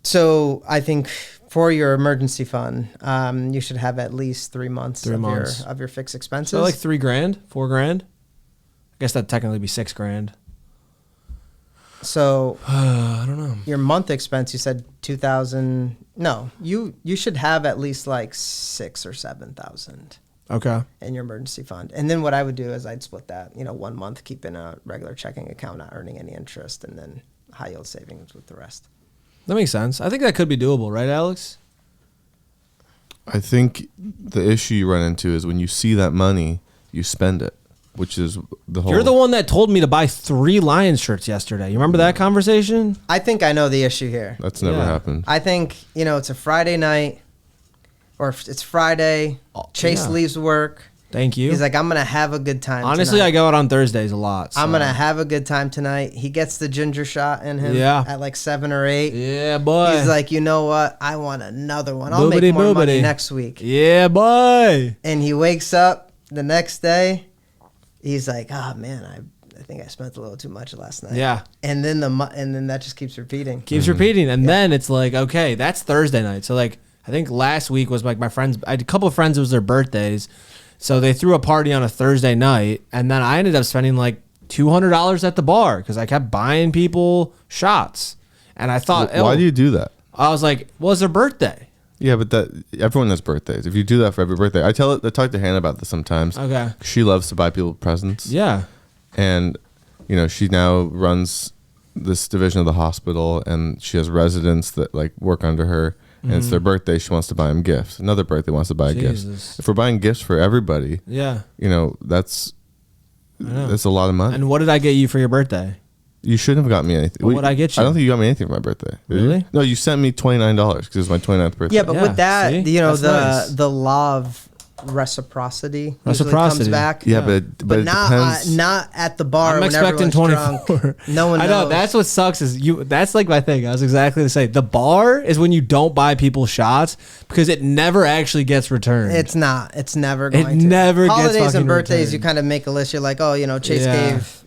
So I think for your emergency fund, you should have at least 3 months, of your fixed expenses. So like $3,000, $4,000. I guess that'd technically be $6,000. So I don't know. Your month expense, you said 2,000. No, you should have at least like 6,000 or 7,000. Okay. In your emergency fund. And then what I would do is I'd split that, 1 month, keep in a regular checking account, not earning any interest, and then high yield savings with the rest. That makes sense. I think that could be doable, right, Alex? I think the issue you run into is when you see that money, you spend it, which is the whole... You're the one that told me to buy 3 Lions shirts yesterday. You remember that conversation? I think I know the issue here. That's never happened. I think, it's a Friday night, or it's Friday, Chase leaves work. Thank you. He's like, I'm going to have a good time Honestly, tonight. I go out on Thursdays a lot. So. I'm going to have a good time tonight. He gets the ginger shot in him at like 7 or 8. Yeah, boy. He's like, you know what? I want another one. I'll make more money next week. Yeah, boy. And he wakes up the next day. He's like, oh, man, I think I spent a little too much last night. Yeah. And then that just keeps repeating. Repeating. And then it's like, okay, that's Thursday night. So like, I think last week was like my friends. I had a couple of friends. It was their birthdays. So they threw a party on a Thursday night, and then I ended up spending like $200 at the bar because I kept buying people shots. And I thought, why do you do that? I was like, well, it's their birthday. Yeah, but everyone has birthdays. If you do that for every birthday, I talk to Hannah about this sometimes. Okay. She loves to buy people presents. Yeah. And, she now runs this division of the hospital, and she has residents that like work under her. And it's their birthday. She wants to buy them gifts. Another birthday wants to buy gifts. If we're buying gifts for everybody, that's a lot of money. And what did I get you for your birthday? You shouldn't have got me anything. What did I get you? I don't think you got me anything for my birthday. Really? No, you sent me $29 because it was my 29th birthday. Yeah, but with that, That's nice. the law of reciprocity Reciprocity comes back. Yeah, but it not depends. Not at the bar. I'm when expecting everyone's 24. Drunk. No one knows. I know that's what sucks is that's like my thing. I was exactly the same. The bar is when you don't buy people shots because it never actually gets returned. It's not. It's never going to. It never gets Holidays fucking and birthdays, returned. you kind of make a list. You're like, oh, Chase gave,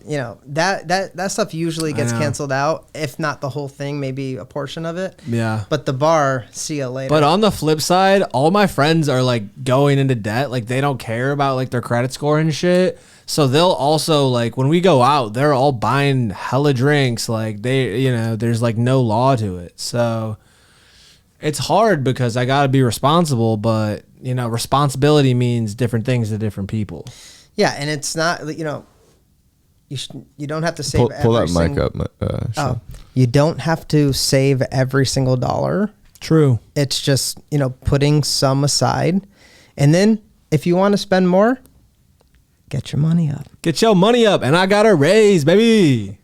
that stuff usually gets canceled out. If not the whole thing, maybe a portion of it. Yeah. But the bar, see you later. But on the flip side, all my friends are like going into debt. Like they don't care about like their credit score and shit. So they'll also like when we go out, they're all buying hella drinks. Like they, there's like no law to it. So it's hard because I got to be responsible, but responsibility means different things to different people. Yeah. And it's not, you don't have to save pull that mic up. Oh, you don't have to save every single dollar. True. It's just, putting some aside. And then if you want to spend more, get your money up. Get your money up. And I got a raise, baby.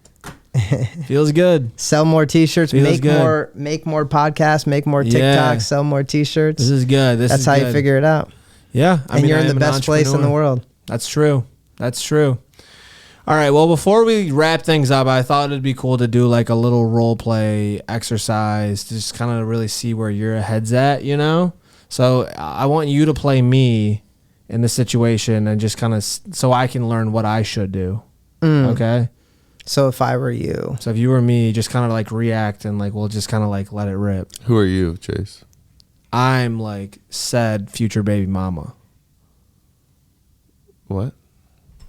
Feels good. Sell more t-shirts, make more podcasts, make more TikToks, sell more t-shirts. This is good. That's how you figure it out. Yeah. You're in the best place in the world. That's true. All right. Well, before we wrap things up, I thought it'd be cool to do like a little role play exercise to just kind of really see where your head's at, So I want you to play me in the situation and just kind of so I can learn what I should do. Okay. So if I were you. So if you were me, just kind of like react and like we'll just kind of like let it rip. Who are you, Chase? I'm like said future baby mama. What?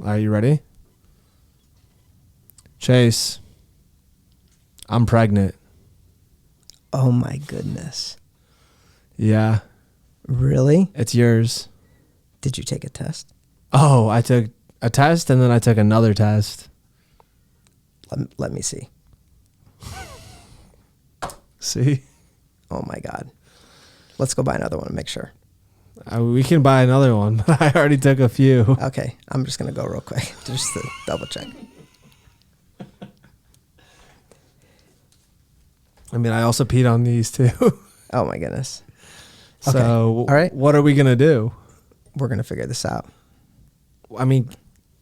Are you ready? Chase, I'm pregnant. Oh my goodness. Yeah. Really? It's yours. Did you take a test? Oh, I took a test and then I took another test. Let me see. See? Oh my God. Let's go buy another one and make sure. We can buy another one, but I already took a few. Okay. I'm just going to go real quick just to double check. I mean, I also peed on these too. Oh my goodness. So, okay. All right. What are we going to do? We're going to figure this out. I mean,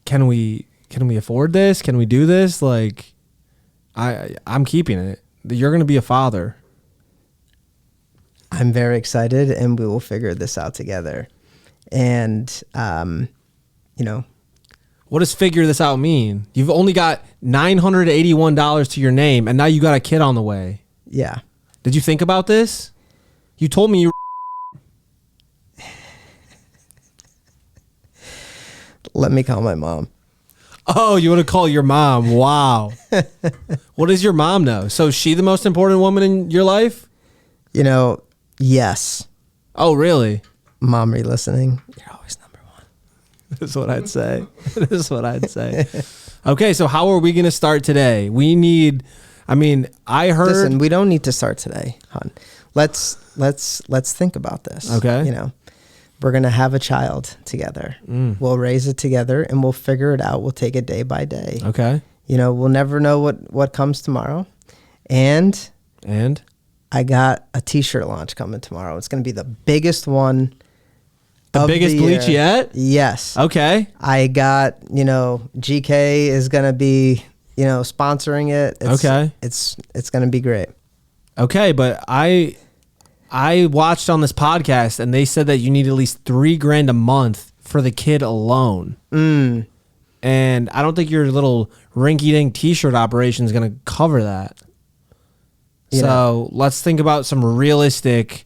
can we afford this? Can we do this? Like, I'm keeping it. You're going to be a father. I'm very excited, and we will figure this out together. And, what does figure this out mean? You've only got $981 to your name, and now you got a kid on the way. Yeah. Did you think about this? You told me you. Let me call my mom. Oh, you want to call your mom? Wow. What does your mom know? So is she the most important woman in your life? Yes. Oh, really? Mom, are you listening? You're always number one. That's what I'd say. That's what I'd say. Okay, so how are we going to start today? I heard. Listen, we don't need to start today, hon. Let's think about this. Okay. We're going to have a child together. We'll raise it together and we'll figure it out. We'll take it day by day. Okay. We'll never know what comes tomorrow. And I got a t-shirt launch coming tomorrow. It's going to be the biggest one. The biggest bleach yet? Yes. Okay. I got, GK is going to be, sponsoring it. Okay. It's going to be great. Okay, but I watched on this podcast and they said that you need at least $3,000 a month for the kid alone. And I don't think your little rinky-dink t-shirt operation is going to cover that. So let's think about some realistic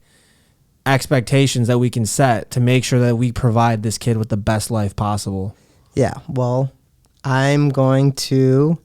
expectations that we can set to make sure that we provide this kid with the best life possible. Yeah. Well, I'm going to.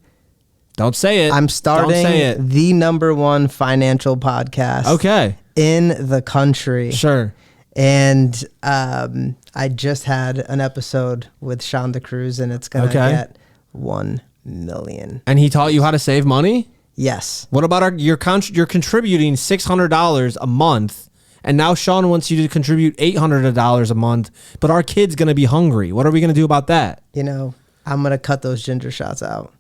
Don't say it. I'm starting Don't say it. the #1 financial podcast. Okay. In the country. Sure. And I just had an episode with Shawn DaCruz, and it's going to get 1 million. And he taught you how to save money? Yes. What about you're contributing $600 a month, and now Shawn wants you to contribute $800 a month, but our kid's going to be hungry. What are we going to do about that? I'm going to cut those ginger shots out.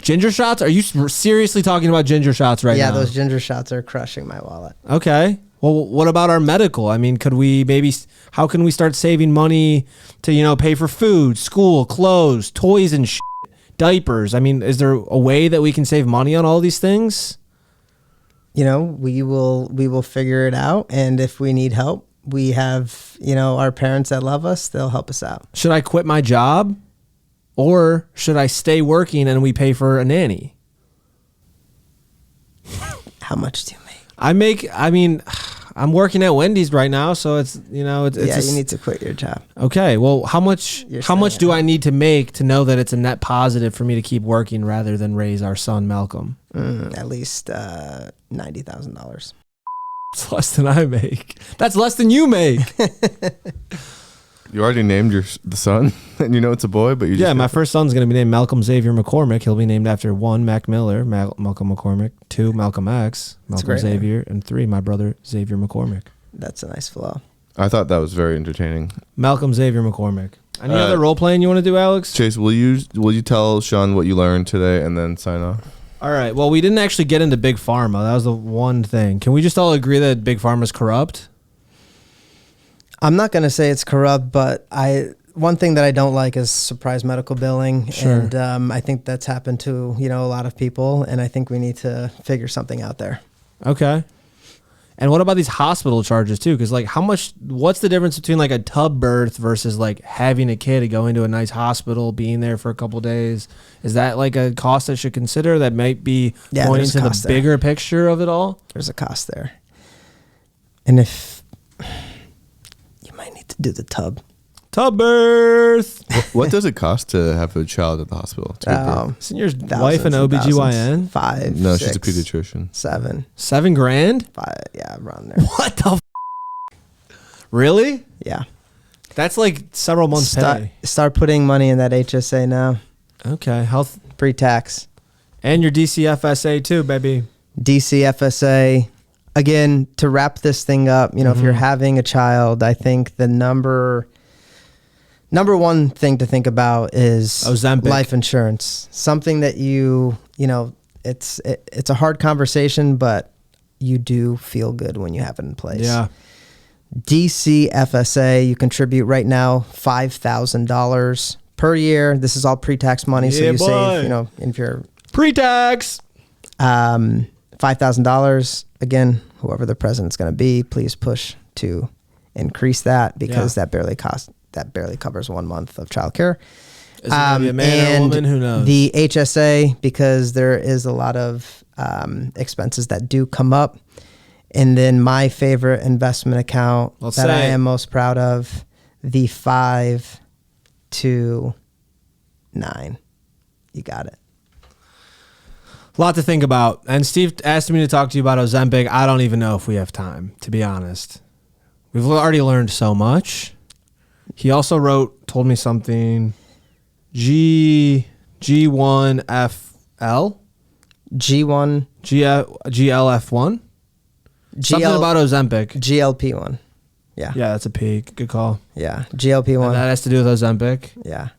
Ginger shots? Are you seriously talking about ginger shots right now? Yeah, those ginger shots are crushing my wallet. Okay. Well, what about our medical? How can we start saving money to, pay for food, school, clothes, toys and shit, diapers? Is there a way that we can save money on all these things? We will figure it out. And if we need help, we have, our parents that love us, they'll help us out. Should I quit my job? Or should I stay working and we pay for a nanny? How much do you make? I'm working at Wendy's right now, so it's you need to quit your job. Okay, well, how much do I need to make to know that it's a net positive for me to keep working rather than raise our son Malcolm? At least $90,000. It's less than I make. That's less than you make. You already named the son, and it's a boy, but my first son's going to be named Malcolm Xavier McCormick. He'll be named after 1, Mac Miller, Malcolm McCormick, 2, Malcolm X, Malcolm Xavier, and 3, my brother Xavier McCormick. That's a nice flow. I thought that was very entertaining. Malcolm Xavier McCormick. Any other role playing you want to do, Alex? Chase, will you tell Shawn what you learned today and then sign off? All right. Well, we didn't actually get into Big Pharma. That was the one thing. Can we just all agree that Big Pharma is corrupt? I'm not going to say it's corrupt, but one thing that I don't like is surprise medical billing. Sure. And I think that's happened to, a lot of people. And I think we need to figure something out there. Okay. And what about these hospital charges too? Because what's the difference between like a tub birth versus like having a kid to go into a nice hospital, being there for a couple days? Is that like a cost I should consider that might be pointing to the bigger picture of it all? There's a cost there. And if you might need to do the tub birth. What does it cost to have a child at the hospital? Isn't your wife an OBGYN? 5. No, 6, she's a pediatrician. 7. $7,000? 5. Yeah, around there. What the Really? Yeah. That's like several months pay. Start putting money in that HSA now. Okay. Health pre-tax. And your DCFSA too, baby. DCFSA. Again, to wrap this thing up, if you're having a child, I think the number one thing to think about is Ozempic. Life insurance. Something that it's a hard conversation, but you do feel good when you have it in place. Yeah. DCFSA, you contribute right now $5,000 per year. This is all pre-tax money, so you save, if you're pre-tax, $5,000. Again, whoever the president's going to be, please push to increase that because that barely covers 1 month of childcare. Is it gonna be a man or a woman? Who knows? The HSA, because there is a lot of expenses that do come up. And then my favorite investment account that I am most proud of, the 529. You got it. A lot to think about. And Steve asked me to talk to you about Ozempic. I don't even know if we have time, to be honest. We've already learned so much. He also told me something. G1FL? G1. GLF1? Something about Ozempic. GLP1. Yeah. Yeah, that's a P. Good call. Yeah. GLP1. And that has to do with Ozempic. Yeah.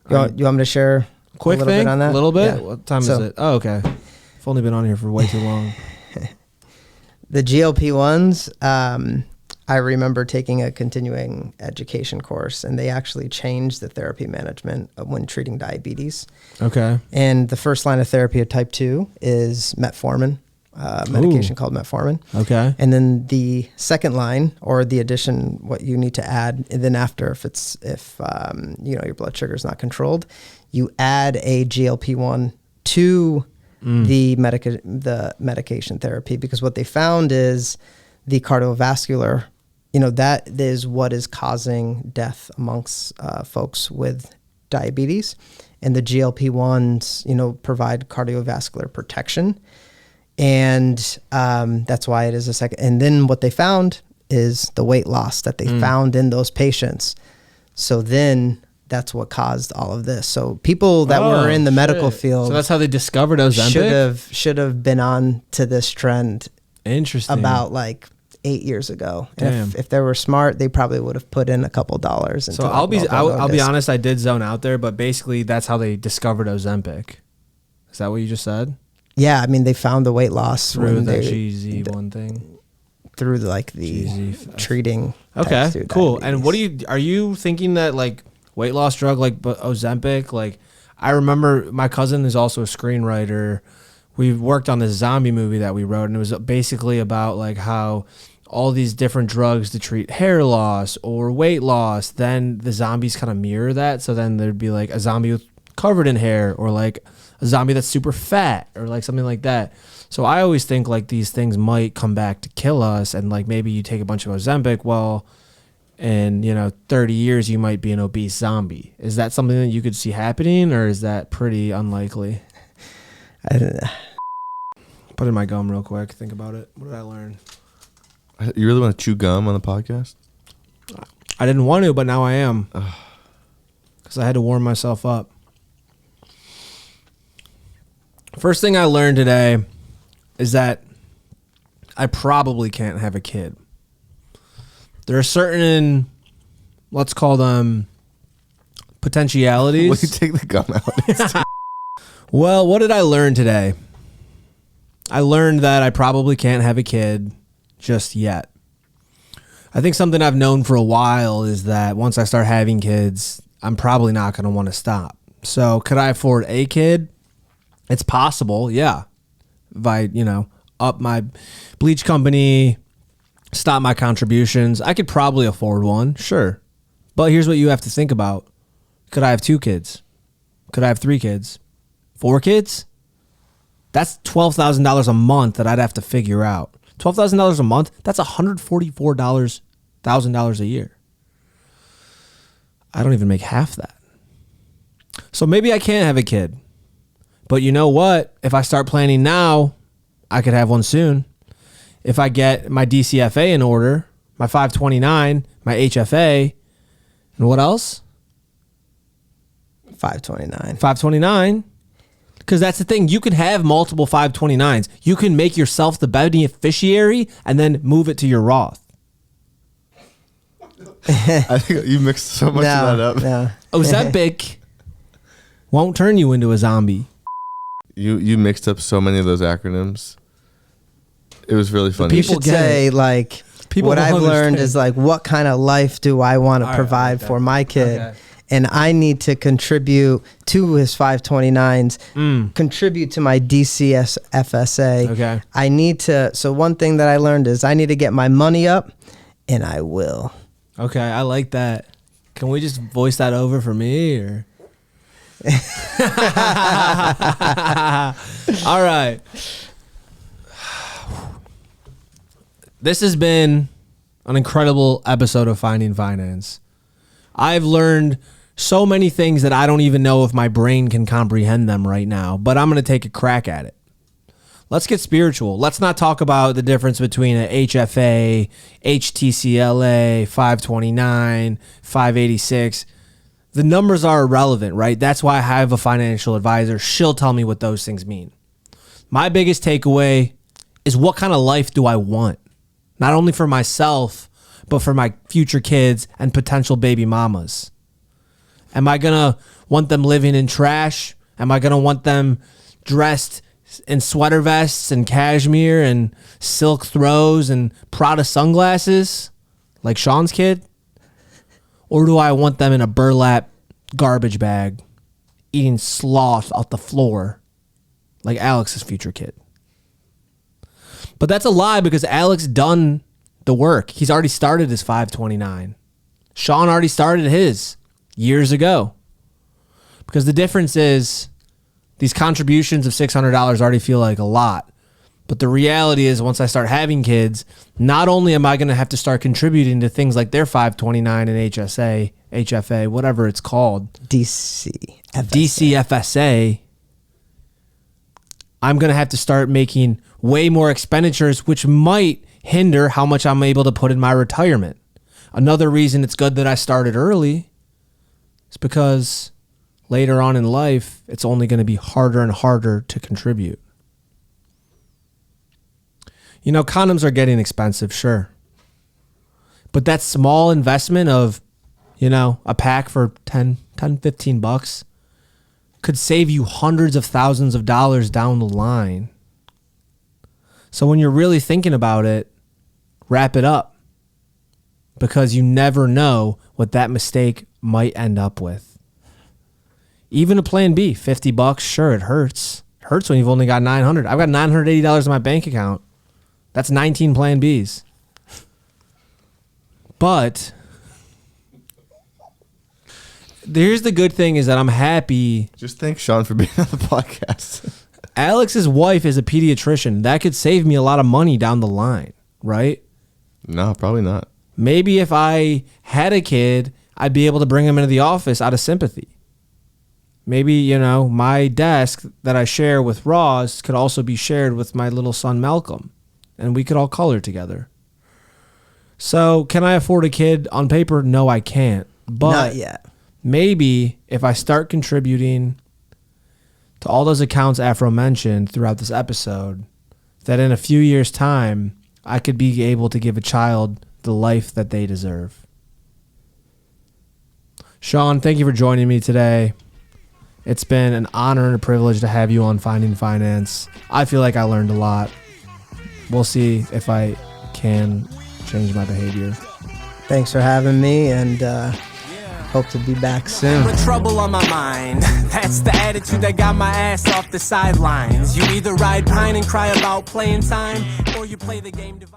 You want me to share quick a little bit on that? A little bit? Yeah. What time is it? Oh, okay. I've only been on here for way too long. The GLP-1s, I remember taking a continuing education course, and they actually changed the therapy management when treating diabetes. Okay. And the first line of therapy of type 2 is metformin, medication called metformin. Okay. And then the second line, or the addition, what you need to add, and then after, if your blood sugar is not controlled, you add a GLP-1 to the medication therapy, because what they found is the cardiovascular, that is what is causing death amongst folks with diabetes. And the GLP-1s, provide cardiovascular protection. And that's why it is a second. And then what they found is the weight loss that they found in those patients. So then that's what caused all of this. So people that were in the medical field, so that's how they discovered Ozempic. should have been on to this trend. Interesting. About like 8 years ago. And if they were smart, they probably would have put in a couple dollars. So I'll be honest, I did zone out there, but basically that's how they discovered Ozempic. Is that what you just said? Yeah, I mean they found the weight loss through the GZ1 thing. Through the treating. Okay, cool. And are you thinking that like weight loss drug like Ozempic? Like I remember my cousin is also a screenwriter. We worked on this zombie movie that we wrote, and it was basically about like how all these different drugs to treat hair loss or weight loss, then the zombies kind of mirror that. So then there'd be like a zombie covered in hair, or like a zombie that's super fat, or like something like that. So I always think like these things might come back to kill us, and like maybe you take a bunch of Ozempic, well, in 30 years you might be an obese zombie. Is that something that you could see happening, or is that pretty unlikely? I don't know. Put in my gum real quick. Think about it. What did I learn? You really want to chew gum on the podcast? I didn't want to, but now I am. Because I had to warm myself up. First thing I learned today is that I probably can't have a kid. There are certain, let's call them potentialities. Will you take the gum out? Well, what did I learn today? I learned that I probably can't have a kid just yet. I think something I've known for a while is that once I start having kids, I'm probably not going to want to stop. So could I afford a kid? It's possible, yeah. If I, up my bleach company, stop my contributions, I could probably afford one, sure. But here's what you have to think about. Could I have 2 kids? Could I have 3 kids? 4 kids? That's $12,000 a month that I'd have to figure out. $12,000 a month, that's $144,000 a year. I don't even make half that. So maybe I can't have a kid. But you know what? If I start planning now, I could have one soon. If I get my DCFA in order, my 529, my HFA, and what else? 529. 529. Because that's the thing. You can have multiple 529s. You can make yourself the beneficiary and then move it to your Roth. I think you mixed so much of that up. No. Ozempic won't turn you into a zombie. You mixed up so many of those acronyms. It was really funny. You should say what I've learned is like, what kind of life do I want to provide for my kid? Okay. And I need to contribute to his 529s, contribute to my DCS FSA. Okay. I need to, so one thing that I learned is I need to get my money up, and I will. Okay, I like that. Can we just voice that over for me, or? All right. This has been an incredible episode of Finding Finance. I've learned so many things that I don't even know if my brain can comprehend them right now, but I'm going to take a crack at it. Let's get spiritual. Let's not talk about the difference between an HFA, HTCLA, 529, 586. The numbers are irrelevant, right? That's why I have a financial advisor. She'll tell me what those things mean. My biggest takeaway is, what kind of life do I want? Not only for myself, but for my future kids and potential baby mamas. Am I going to want them living in trash? Am I going to want them dressed in sweater vests and cashmere and silk throws and Prada sunglasses like Sean's kid? Or do I want them in a burlap garbage bag eating sloth off the floor like Alex's future kid? But that's a lie, because Alex done the work. He's already started his 529. Sean already started his years ago. Because the difference is, these contributions of $600 already feel like a lot. But the reality is, once I start having kids, not only am I going to have to start contributing to things like their 529 and HSA, HFA, whatever it's called. DCFSA. I'm going to have to start making way more expenditures, which might hinder how much I'm able to put in my retirement. Another reason it's good that I started early is because later on in life, it's only going to be harder and harder to contribute. You know, condoms are getting expensive, sure. But that small investment of, you know, a pack for 10, 15 bucks could save you hundreds of thousands of dollars down the line. So when you're really thinking about it, wrap it up, because you never know what that mistake might end up with. Even a plan B, 50 bucks, sure, it hurts. It hurts when you've only got 900. I've got $980 in my bank account. That's 19 plan Bs. But here's the good thing, is that I'm happy. Just thank Sean for being on the podcast. Alex's wife is a pediatrician. That could save me a lot of money down the line, right? No, probably not. Maybe if I had a kid, I'd be able to bring him into the office out of sympathy. Maybe, you know, my desk that I share with Ross could also be shared with my little son, Malcolm, and we could all color together. So can I afford a kid on paper? No, I can't. But not yet. Maybe if I start contributing to all those accounts Afro mentioned throughout this episode, that in a few years' time, I could be able to give a child the life that they deserve. Sean, thank you for joining me today. It's been an honor and a privilege to have you on Finding Finance. I feel like I learned a lot. We'll see if I can change my behavior. Thanks for having me, and hope to be back soon. With trouble on my mind, that's the attitude that got my ass off the sidelines. You either ride pine and cry about playing time, or you play the game divine.